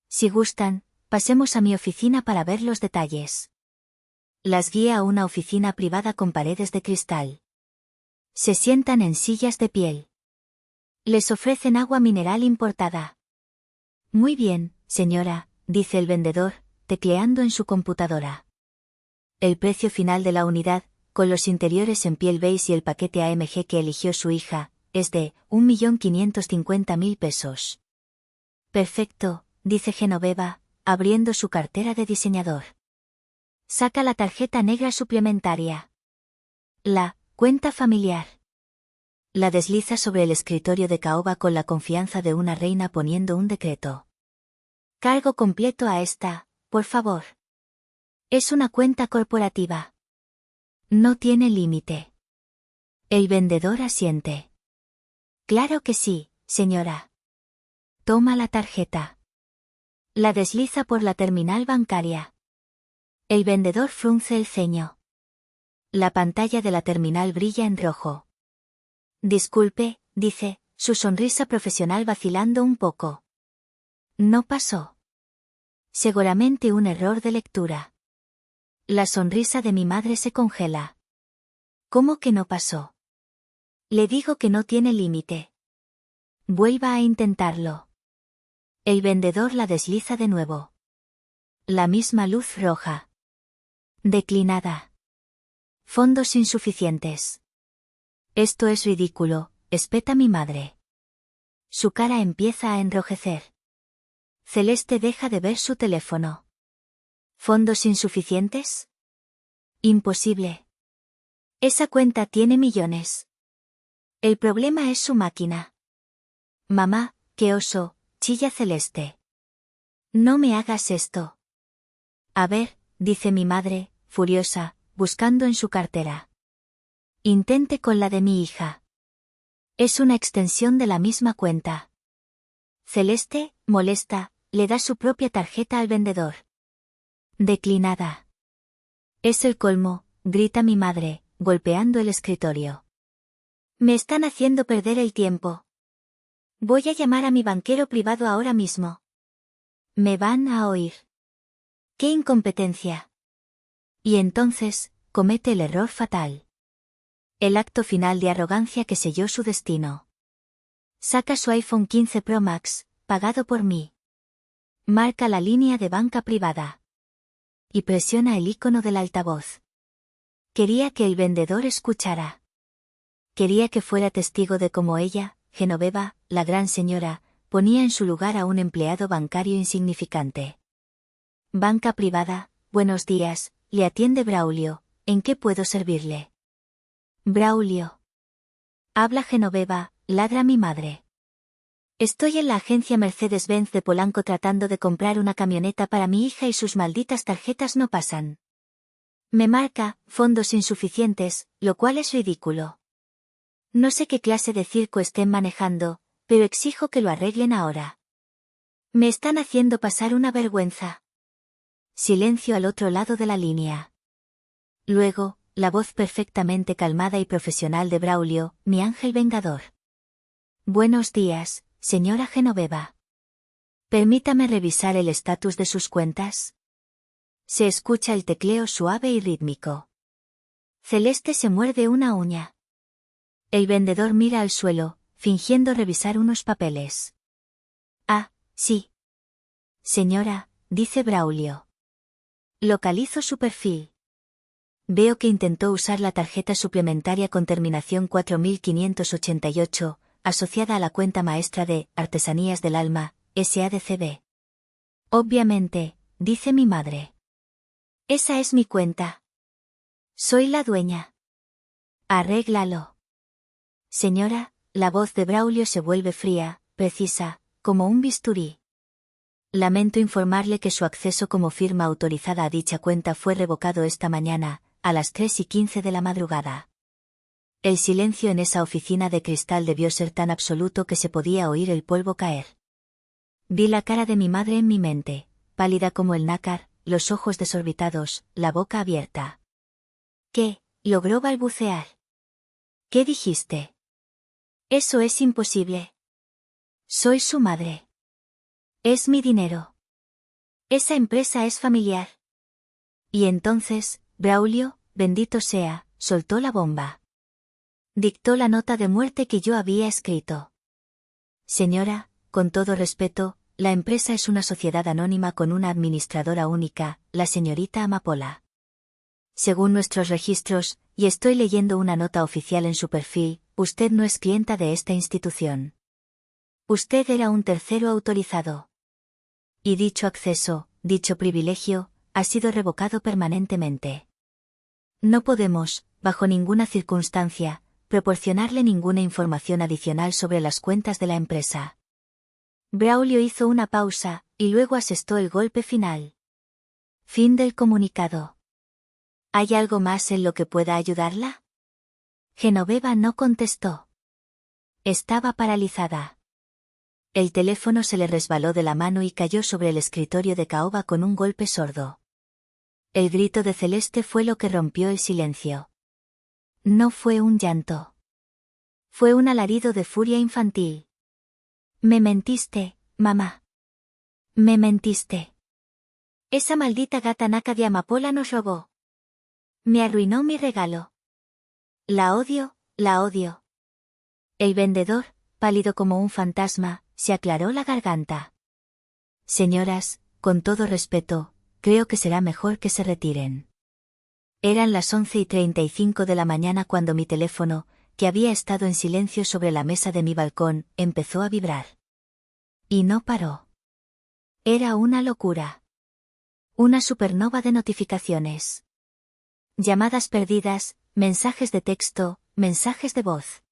Si gustan, pasemos a mi oficina para ver los detalles. Las guía a una oficina privada con paredes de cristal. Se sientan en sillas de piel. Les ofrecen agua mineral importada. Muy bien, señora, dice el vendedor, tecleando en su computadora. El precio final de la unidad, con los interiores en piel beige y el paquete AMG que eligió su hija, es de 1.550.000 pesos. Perfecto, dice Genoveva, abriendo su cartera de diseñador. Saca la tarjeta negra suplementaria. La cuenta familiar. La desliza sobre el escritorio de caoba con la confianza de una reina poniendo un decreto. Cargo completo a esta, por favor. Es una cuenta corporativa. No tiene límite. El vendedor asiente. Claro que sí, señora. Toma la tarjeta. La desliza por la terminal bancaria. El vendedor frunce el ceño. La pantalla de la terminal brilla en rojo. Disculpe, dice, su sonrisa profesional vacilando un poco. No pasó. Seguramente un error de lectura. La sonrisa de mi madre se congela. ¿Cómo que no pasó? Le digo que no tiene límite. Vuelva a intentarlo. El vendedor la desliza de nuevo. La misma luz roja. Declinada. Fondos insuficientes. Esto es ridículo, espeta mi madre. Su cara empieza a enrojecer. Celeste deja de ver su teléfono. ¿Fondos insuficientes? Imposible. Esa cuenta tiene millones. El problema es su máquina. Mamá, qué oso, chilla Celeste. No me hagas esto. A ver, dice mi madre, furiosa, buscando en su cartera. Intente con la de mi hija. Es una extensión de la misma cuenta. Celeste, molesta, le da su propia tarjeta al vendedor. Declinada. Es el colmo, grita mi madre, golpeando el escritorio. Me están haciendo perder el tiempo. Voy a llamar a mi banquero privado ahora mismo. Me van a oír. ¡Qué incompetencia! Y entonces, comete el error fatal. El acto final de arrogancia que selló su destino. Saca su iPhone 15 Pro Max, pagado por mí. Marca la línea de banca privada. Y presiona el icono del altavoz. Quería que el vendedor escuchara. Quería que fuera testigo de cómo ella, Genoveva, la gran señora, ponía en su lugar a un empleado bancario insignificante. Banca privada, buenos días, le atiende Braulio, ¿en qué puedo servirle? Braulio. Habla Genoveva, ladra mi madre. Estoy en la agencia Mercedes-Benz de Polanco tratando de comprar una camioneta para mi hija y sus malditas tarjetas no pasan. Me marca, fondos insuficientes, lo cual es ridículo. No sé qué clase de circo estén manejando, pero exijo que lo arreglen ahora. Me están haciendo pasar una vergüenza. Silencio al otro lado de la línea. Luego, la voz perfectamente calmada y profesional de Braulio, mi ángel vengador. Buenos días, señora Genoveva. Permítame revisar el estatus de sus cuentas. Se escucha el tecleo suave y rítmico. Celeste se muerde una uña. El vendedor mira al suelo, fingiendo revisar unos papeles. Ah, sí. Señora, dice Braulio. Localizo su perfil. Veo que intentó usar la tarjeta suplementaria con terminación 4588, asociada a la cuenta maestra de Artesanías del Alma, SADCB. Obviamente, dice mi madre. Esa es mi cuenta. Soy la dueña. Arréglalo. Señora, la voz de Braulio se vuelve fría, precisa, como un bisturí. Lamento informarle que su acceso como firma autorizada a dicha cuenta fue revocado esta mañana, a las 3:15 de la madrugada. El silencio en esa oficina de cristal debió ser tan absoluto que se podía oír el polvo caer. Vi la cara de mi madre en mi mente, pálida como el nácar, los ojos desorbitados, la boca abierta. ¿Qué? Logró balbucear. ¿Qué dijiste? Eso es imposible. Soy su madre. Es mi dinero. Esa empresa es familiar. Y entonces, Braulio, bendito sea, soltó la bomba. Dictó la nota de muerte que yo había escrito. Señora, con todo respeto, la empresa es una sociedad anónima con una administradora única, la señorita Amapola. Según nuestros registros, y estoy leyendo una nota oficial en su perfil, usted no es clienta de esta institución. Usted era un tercero autorizado. Y dicho acceso, dicho privilegio, ha sido revocado permanentemente. No podemos, bajo ninguna circunstancia, proporcionarle ninguna información adicional sobre las cuentas de la empresa. Braulio hizo una pausa, y luego asestó el golpe final. Fin del comunicado. ¿Hay algo más en lo que pueda ayudarla? Genoveva no contestó. Estaba paralizada. El teléfono se le resbaló de la mano y cayó sobre el escritorio de Caoba con un golpe sordo. El grito de Celeste fue lo que rompió el silencio. No fue un llanto. Fue un alarido de furia infantil. Me mentiste, mamá. Me mentiste. Esa maldita gata naca de Amapola nos robó. Me arruinó mi regalo. La odio, la odio. El vendedor, pálido como un fantasma, se aclaró la garganta. Señoras, con todo respeto, creo que será mejor que se retiren. Eran las 11:35 de la mañana cuando mi teléfono, que había estado en silencio sobre la mesa de mi balcón, empezó a vibrar. Y no paró. Era una locura. Una supernova de notificaciones. Llamadas perdidas, mensajes de texto, mensajes de voz.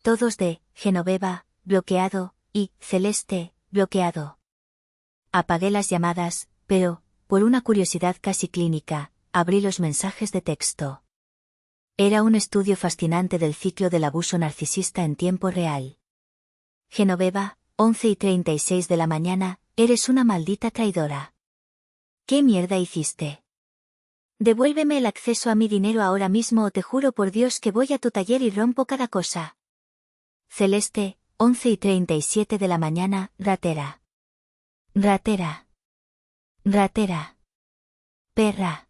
Todos de Genoveva, bloqueado, y Celeste, bloqueado. Apagué las llamadas, pero, por una curiosidad casi clínica, abrí los mensajes de texto. Era un estudio fascinante del ciclo del abuso narcisista en tiempo real. Genoveva, 11:36 de la mañana, eres una maldita traidora. ¿Qué mierda hiciste? Devuélveme el acceso a mi dinero ahora mismo o te juro por Dios que voy a tu taller y rompo cada cosa. Celeste, 11:37 de la mañana, ratera. Ratera. Ratera. Perra.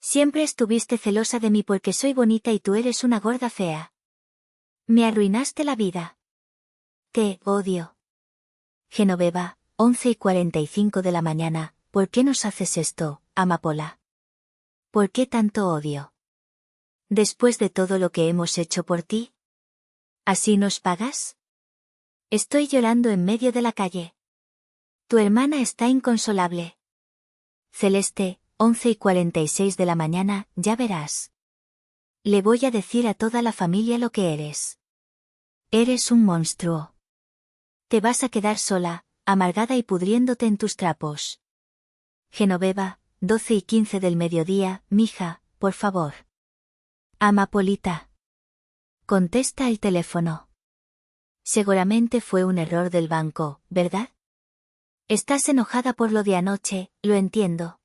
Siempre estuviste celosa de mí porque soy bonita y tú eres una gorda fea. Me arruinaste la vida. Te odio. Genoveva, 11:45 de la mañana, ¿por qué nos haces esto, Amapola? ¿Por qué tanto odio? Después de todo lo que hemos hecho por ti. ¿Así nos pagas? Estoy llorando en medio de la calle. Tu hermana está inconsolable. Celeste, 11:46 de la mañana, ya verás. Le voy a decir a toda la familia lo que eres. Eres un monstruo. Te vas a quedar sola, amargada y pudriéndote en tus trapos. Genoveva, 12:15 del mediodía, mija, por favor. Amapolita. Contesta el teléfono. Seguramente fue un error del banco, ¿verdad? Estás enojada por lo de anoche, lo entiendo.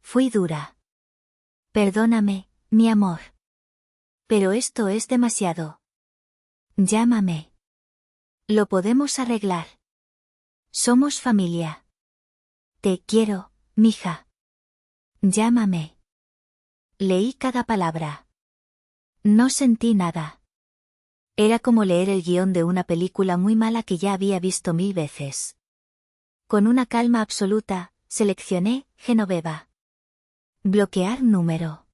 Fui dura. Perdóname, mi amor. Pero esto es demasiado. Llámame. Lo podemos arreglar. Somos familia. Te quiero, mija. Llámame. Leí cada palabra. No sentí nada. Era como leer el guión de una película muy mala que ya había visto 1000 veces. Con una calma absoluta, seleccioné Genoveva. Bloquear número.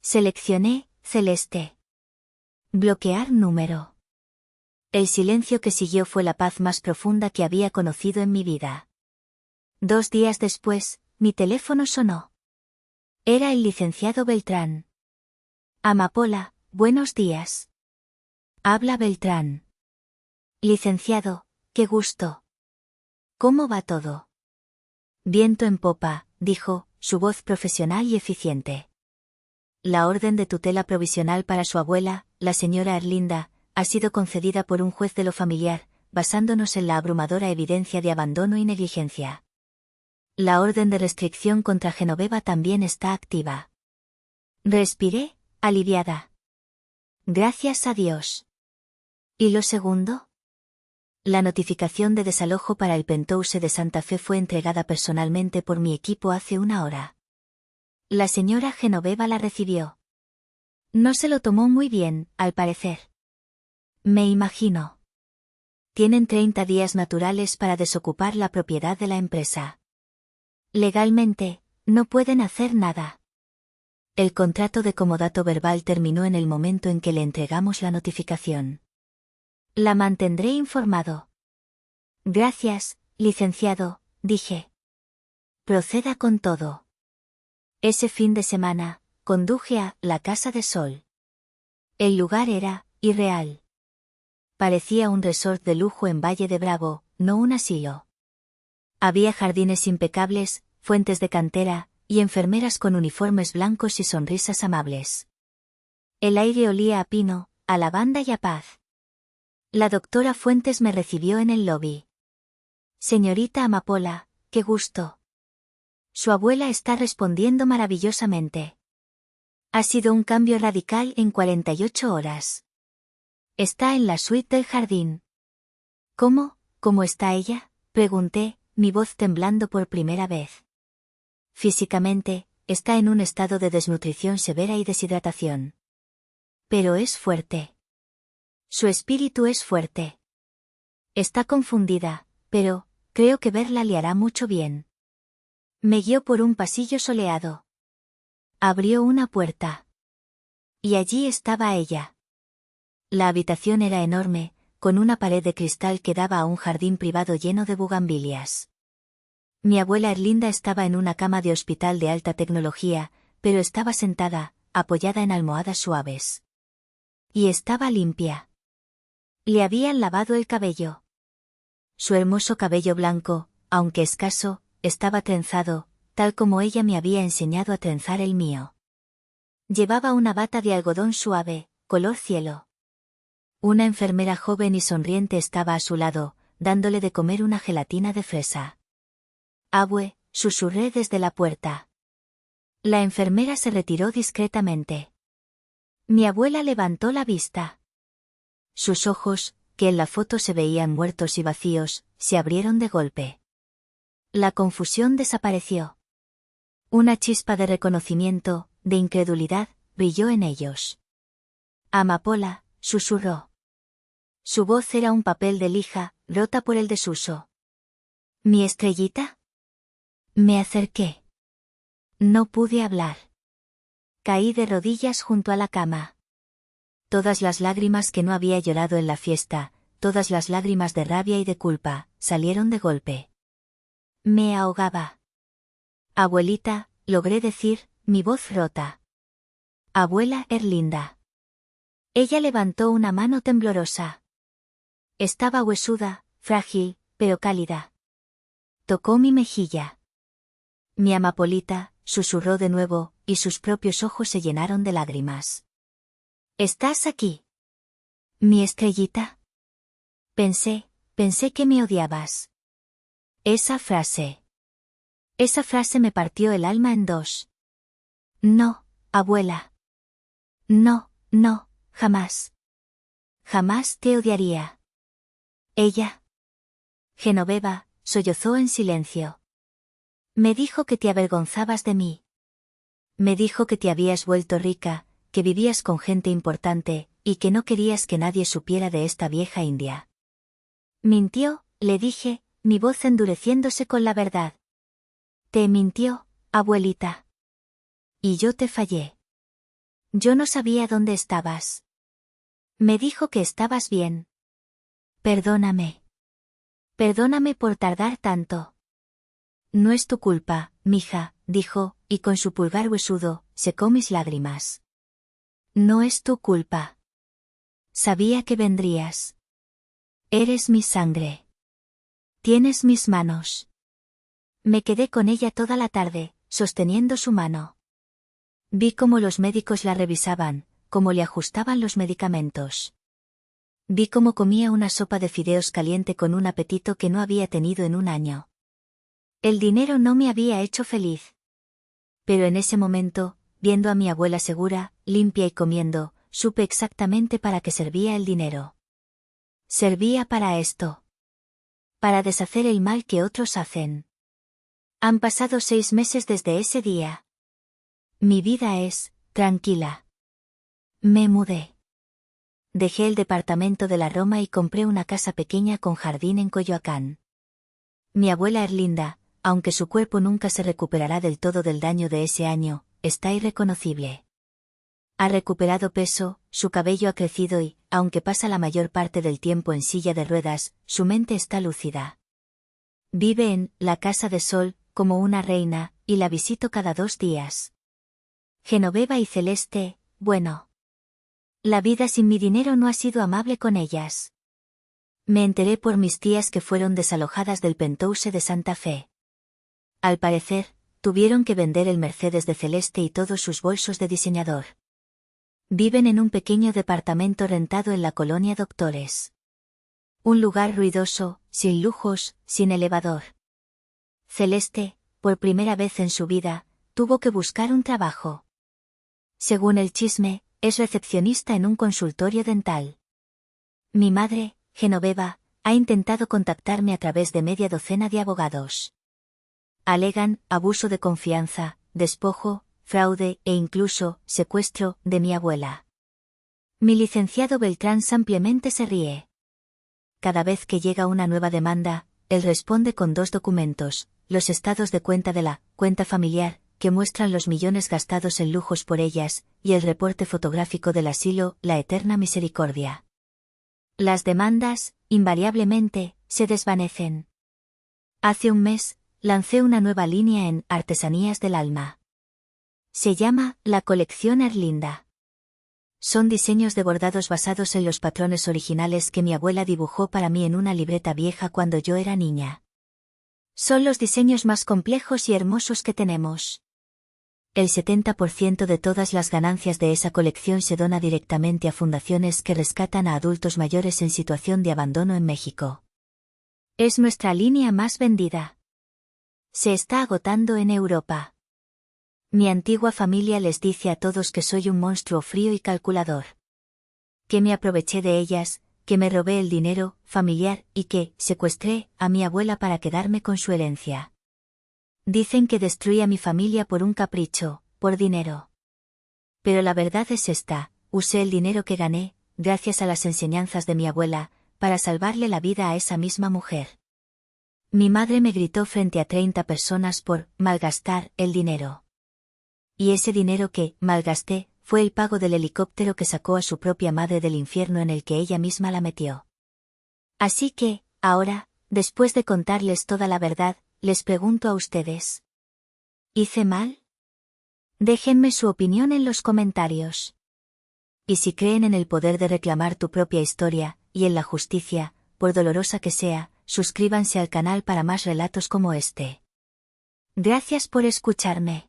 Seleccioné Celeste. Bloquear número. El silencio que siguió fue la paz más profunda que había conocido en mi vida. 2 días después, mi teléfono sonó. Era el licenciado Beltrán. Amapola, buenos días. Habla Beltrán. Licenciado, qué gusto. ¿Cómo va todo? Viento en popa, dijo, su voz profesional y eficiente. La orden de tutela provisional para su abuela, la señora Erlinda, ha sido concedida por un juez de lo familiar, basándonos en la abrumadora evidencia de abandono y negligencia. La orden de restricción contra Genoveva también está activa. Respiré, aliviada. Gracias a Dios. ¿Y lo segundo? La notificación de desalojo para el Penthouse de Santa Fe fue entregada personalmente por mi equipo hace una hora. La señora Genoveva la recibió. No se lo tomó muy bien, al parecer. Me imagino. Tienen 30 días naturales para desocupar la propiedad de la empresa. Legalmente, no pueden hacer nada. El contrato de comodato verbal terminó en el momento en que le entregamos la notificación. La mantendré informado. Gracias, licenciado, dije. Proceda con todo. Ese fin de semana, conduje a La Casa de Sol. El lugar era irreal. Parecía un resort de lujo en Valle de Bravo, no un asilo. Había jardines impecables, fuentes de cantera, y enfermeras con uniformes blancos y sonrisas amables. El aire olía a pino, a lavanda y a paz. La doctora Fuentes me recibió en el lobby. Señorita Amapola, qué gusto. Su abuela está respondiendo maravillosamente. Ha sido un cambio radical en 48 horas. Está en la suite del jardín. ¿Cómo está ella?, pregunté, mi voz temblando por primera vez. Físicamente, está en un estado de desnutrición severa y deshidratación. Pero es fuerte. Su espíritu es fuerte. Está confundida, pero creo que verla le hará mucho bien. Me guió por un pasillo soleado. Abrió una puerta. Y allí estaba ella. La habitación era enorme, con una pared de cristal que daba a un jardín privado lleno de bugambilias. Mi abuela Erlinda estaba en una cama de hospital de alta tecnología, pero estaba sentada, apoyada en almohadas suaves. Y estaba limpia. Le habían lavado el cabello. Su hermoso cabello blanco, aunque escaso, estaba trenzado, tal como ella me había enseñado a trenzar el mío. Llevaba una bata de algodón suave, color cielo. Una enfermera joven y sonriente estaba a su lado, dándole de comer una gelatina de fresa. Abue, susurré desde la puerta. La enfermera se retiró discretamente. Mi abuela levantó la vista. Sus ojos, que en la foto se veían muertos y vacíos, se abrieron de golpe. La confusión desapareció. Una chispa de reconocimiento, de incredulidad, brilló en ellos. Amapola, susurró. Su voz era un papel de lija, rota por el desuso. ¿Mi estrellita? Me acerqué. No pude hablar. Caí de rodillas junto a la cama. Todas las lágrimas que no había llorado en la fiesta, todas las lágrimas de rabia y de culpa, salieron de golpe. Me ahogaba. Abuelita, logré decir, mi voz rota. Abuela Erlinda. Ella levantó una mano temblorosa. Estaba huesuda, frágil, pero cálida. Tocó mi mejilla. Mi Amapolita, susurró de nuevo, y sus propios ojos se llenaron de lágrimas. ¿Estás aquí? ¿Mi estrellita? Pensé que me odiabas. Esa frase me partió el alma en dos. No, abuela. No, jamás. Jamás te odiaría. Ella. Genoveva, sollozó en silencio. Me dijo que te avergonzabas de mí. Me dijo que te habías vuelto rica, que vivías con gente importante, y que no querías que nadie supiera de esta vieja india. Mintió, le dije, mi voz endureciéndose con la verdad. Te mintió, abuelita. Y yo te fallé. Yo no sabía dónde estabas. Me dijo que estabas bien. Perdóname. Perdóname por tardar tanto. No es tu culpa, mija, dijo, y con su pulgar huesudo, secó mis lágrimas. No es tu culpa. Sabía que vendrías. Eres mi sangre. Tienes mis manos. Me quedé con ella toda la tarde, sosteniendo su mano. Vi cómo los médicos la revisaban, cómo le ajustaban los medicamentos. Vi cómo comía una sopa de fideos caliente con un apetito que no había tenido en un año. El dinero no me había hecho feliz. Pero en ese momento, viendo a mi abuela segura, limpia y comiendo, supe exactamente para qué servía el dinero. Servía para esto. Para deshacer el mal que otros hacen. Han pasado 6 meses desde ese día. Mi vida es tranquila. Me mudé. Dejé el departamento de la Roma y compré una casa pequeña con jardín en Coyoacán. Mi abuela Erlinda, aunque su cuerpo nunca se recuperará del todo del daño de ese año, está irreconocible. Ha recuperado peso, su cabello ha crecido y, aunque pasa la mayor parte del tiempo en silla de ruedas, su mente está lúcida. Vive en la Casa de Sol, como una reina, y la visito cada 2 días. Genoveva y Celeste, bueno. La vida sin mi dinero no ha sido amable con ellas. Me enteré por mis tías que fueron desalojadas del penthouse de Santa Fe. Al parecer, tuvieron que vender el Mercedes de Celeste y todos sus bolsos de diseñador. Viven en un pequeño departamento rentado en la colonia Doctores. Un lugar ruidoso, sin lujos, sin elevador. Celeste, por primera vez en su vida, tuvo que buscar un trabajo. Según el chisme, es recepcionista en un consultorio dental. Mi madre, Genoveva, ha intentado contactarme a través de media docena de abogados. Alegan abuso de confianza, despojo, fraude e incluso secuestro de mi abuela. Mi licenciado Beltrán ampliamente se ríe. Cada vez que llega una nueva demanda, él responde con 2 documentos, los estados de cuenta de la cuenta familiar, que muestran los millones gastados en lujos por ellas, y el reporte fotográfico del asilo, la eterna misericordia. Las demandas, invariablemente, se desvanecen. Hace un mes, lancé una nueva línea en Artesanías del Alma. Se llama la colección Erlinda. Son diseños de bordados basados en los patrones originales que mi abuela dibujó para mí en una libreta vieja cuando yo era niña. Son los diseños más complejos y hermosos que tenemos. El 70% de todas las ganancias de esa colección se dona directamente a fundaciones que rescatan a adultos mayores en situación de abandono en México. Es nuestra línea más vendida. Se está agotando en Europa. Mi antigua familia les dice a todos que soy un monstruo frío y calculador. Que me aproveché de ellas, que me robé el dinero familiar y que secuestré a mi abuela para quedarme con su herencia. Dicen que destruí a mi familia por un capricho, por dinero. Pero la verdad es esta, usé el dinero que gané, gracias a las enseñanzas de mi abuela, para salvarle la vida a esa misma mujer. Mi madre me gritó frente a 30 personas por malgastar el dinero. Y ese dinero que malgasté fue el pago del helicóptero que sacó a su propia madre del infierno en el que ella misma la metió. Así que, ahora, después de contarles toda la verdad, les pregunto a ustedes. ¿Hice mal? Déjenme su opinión en los comentarios. Y si creen en el poder de reclamar tu propia historia, y en la justicia, por dolorosa que sea, suscríbanse al canal para más relatos como este. Gracias por escucharme.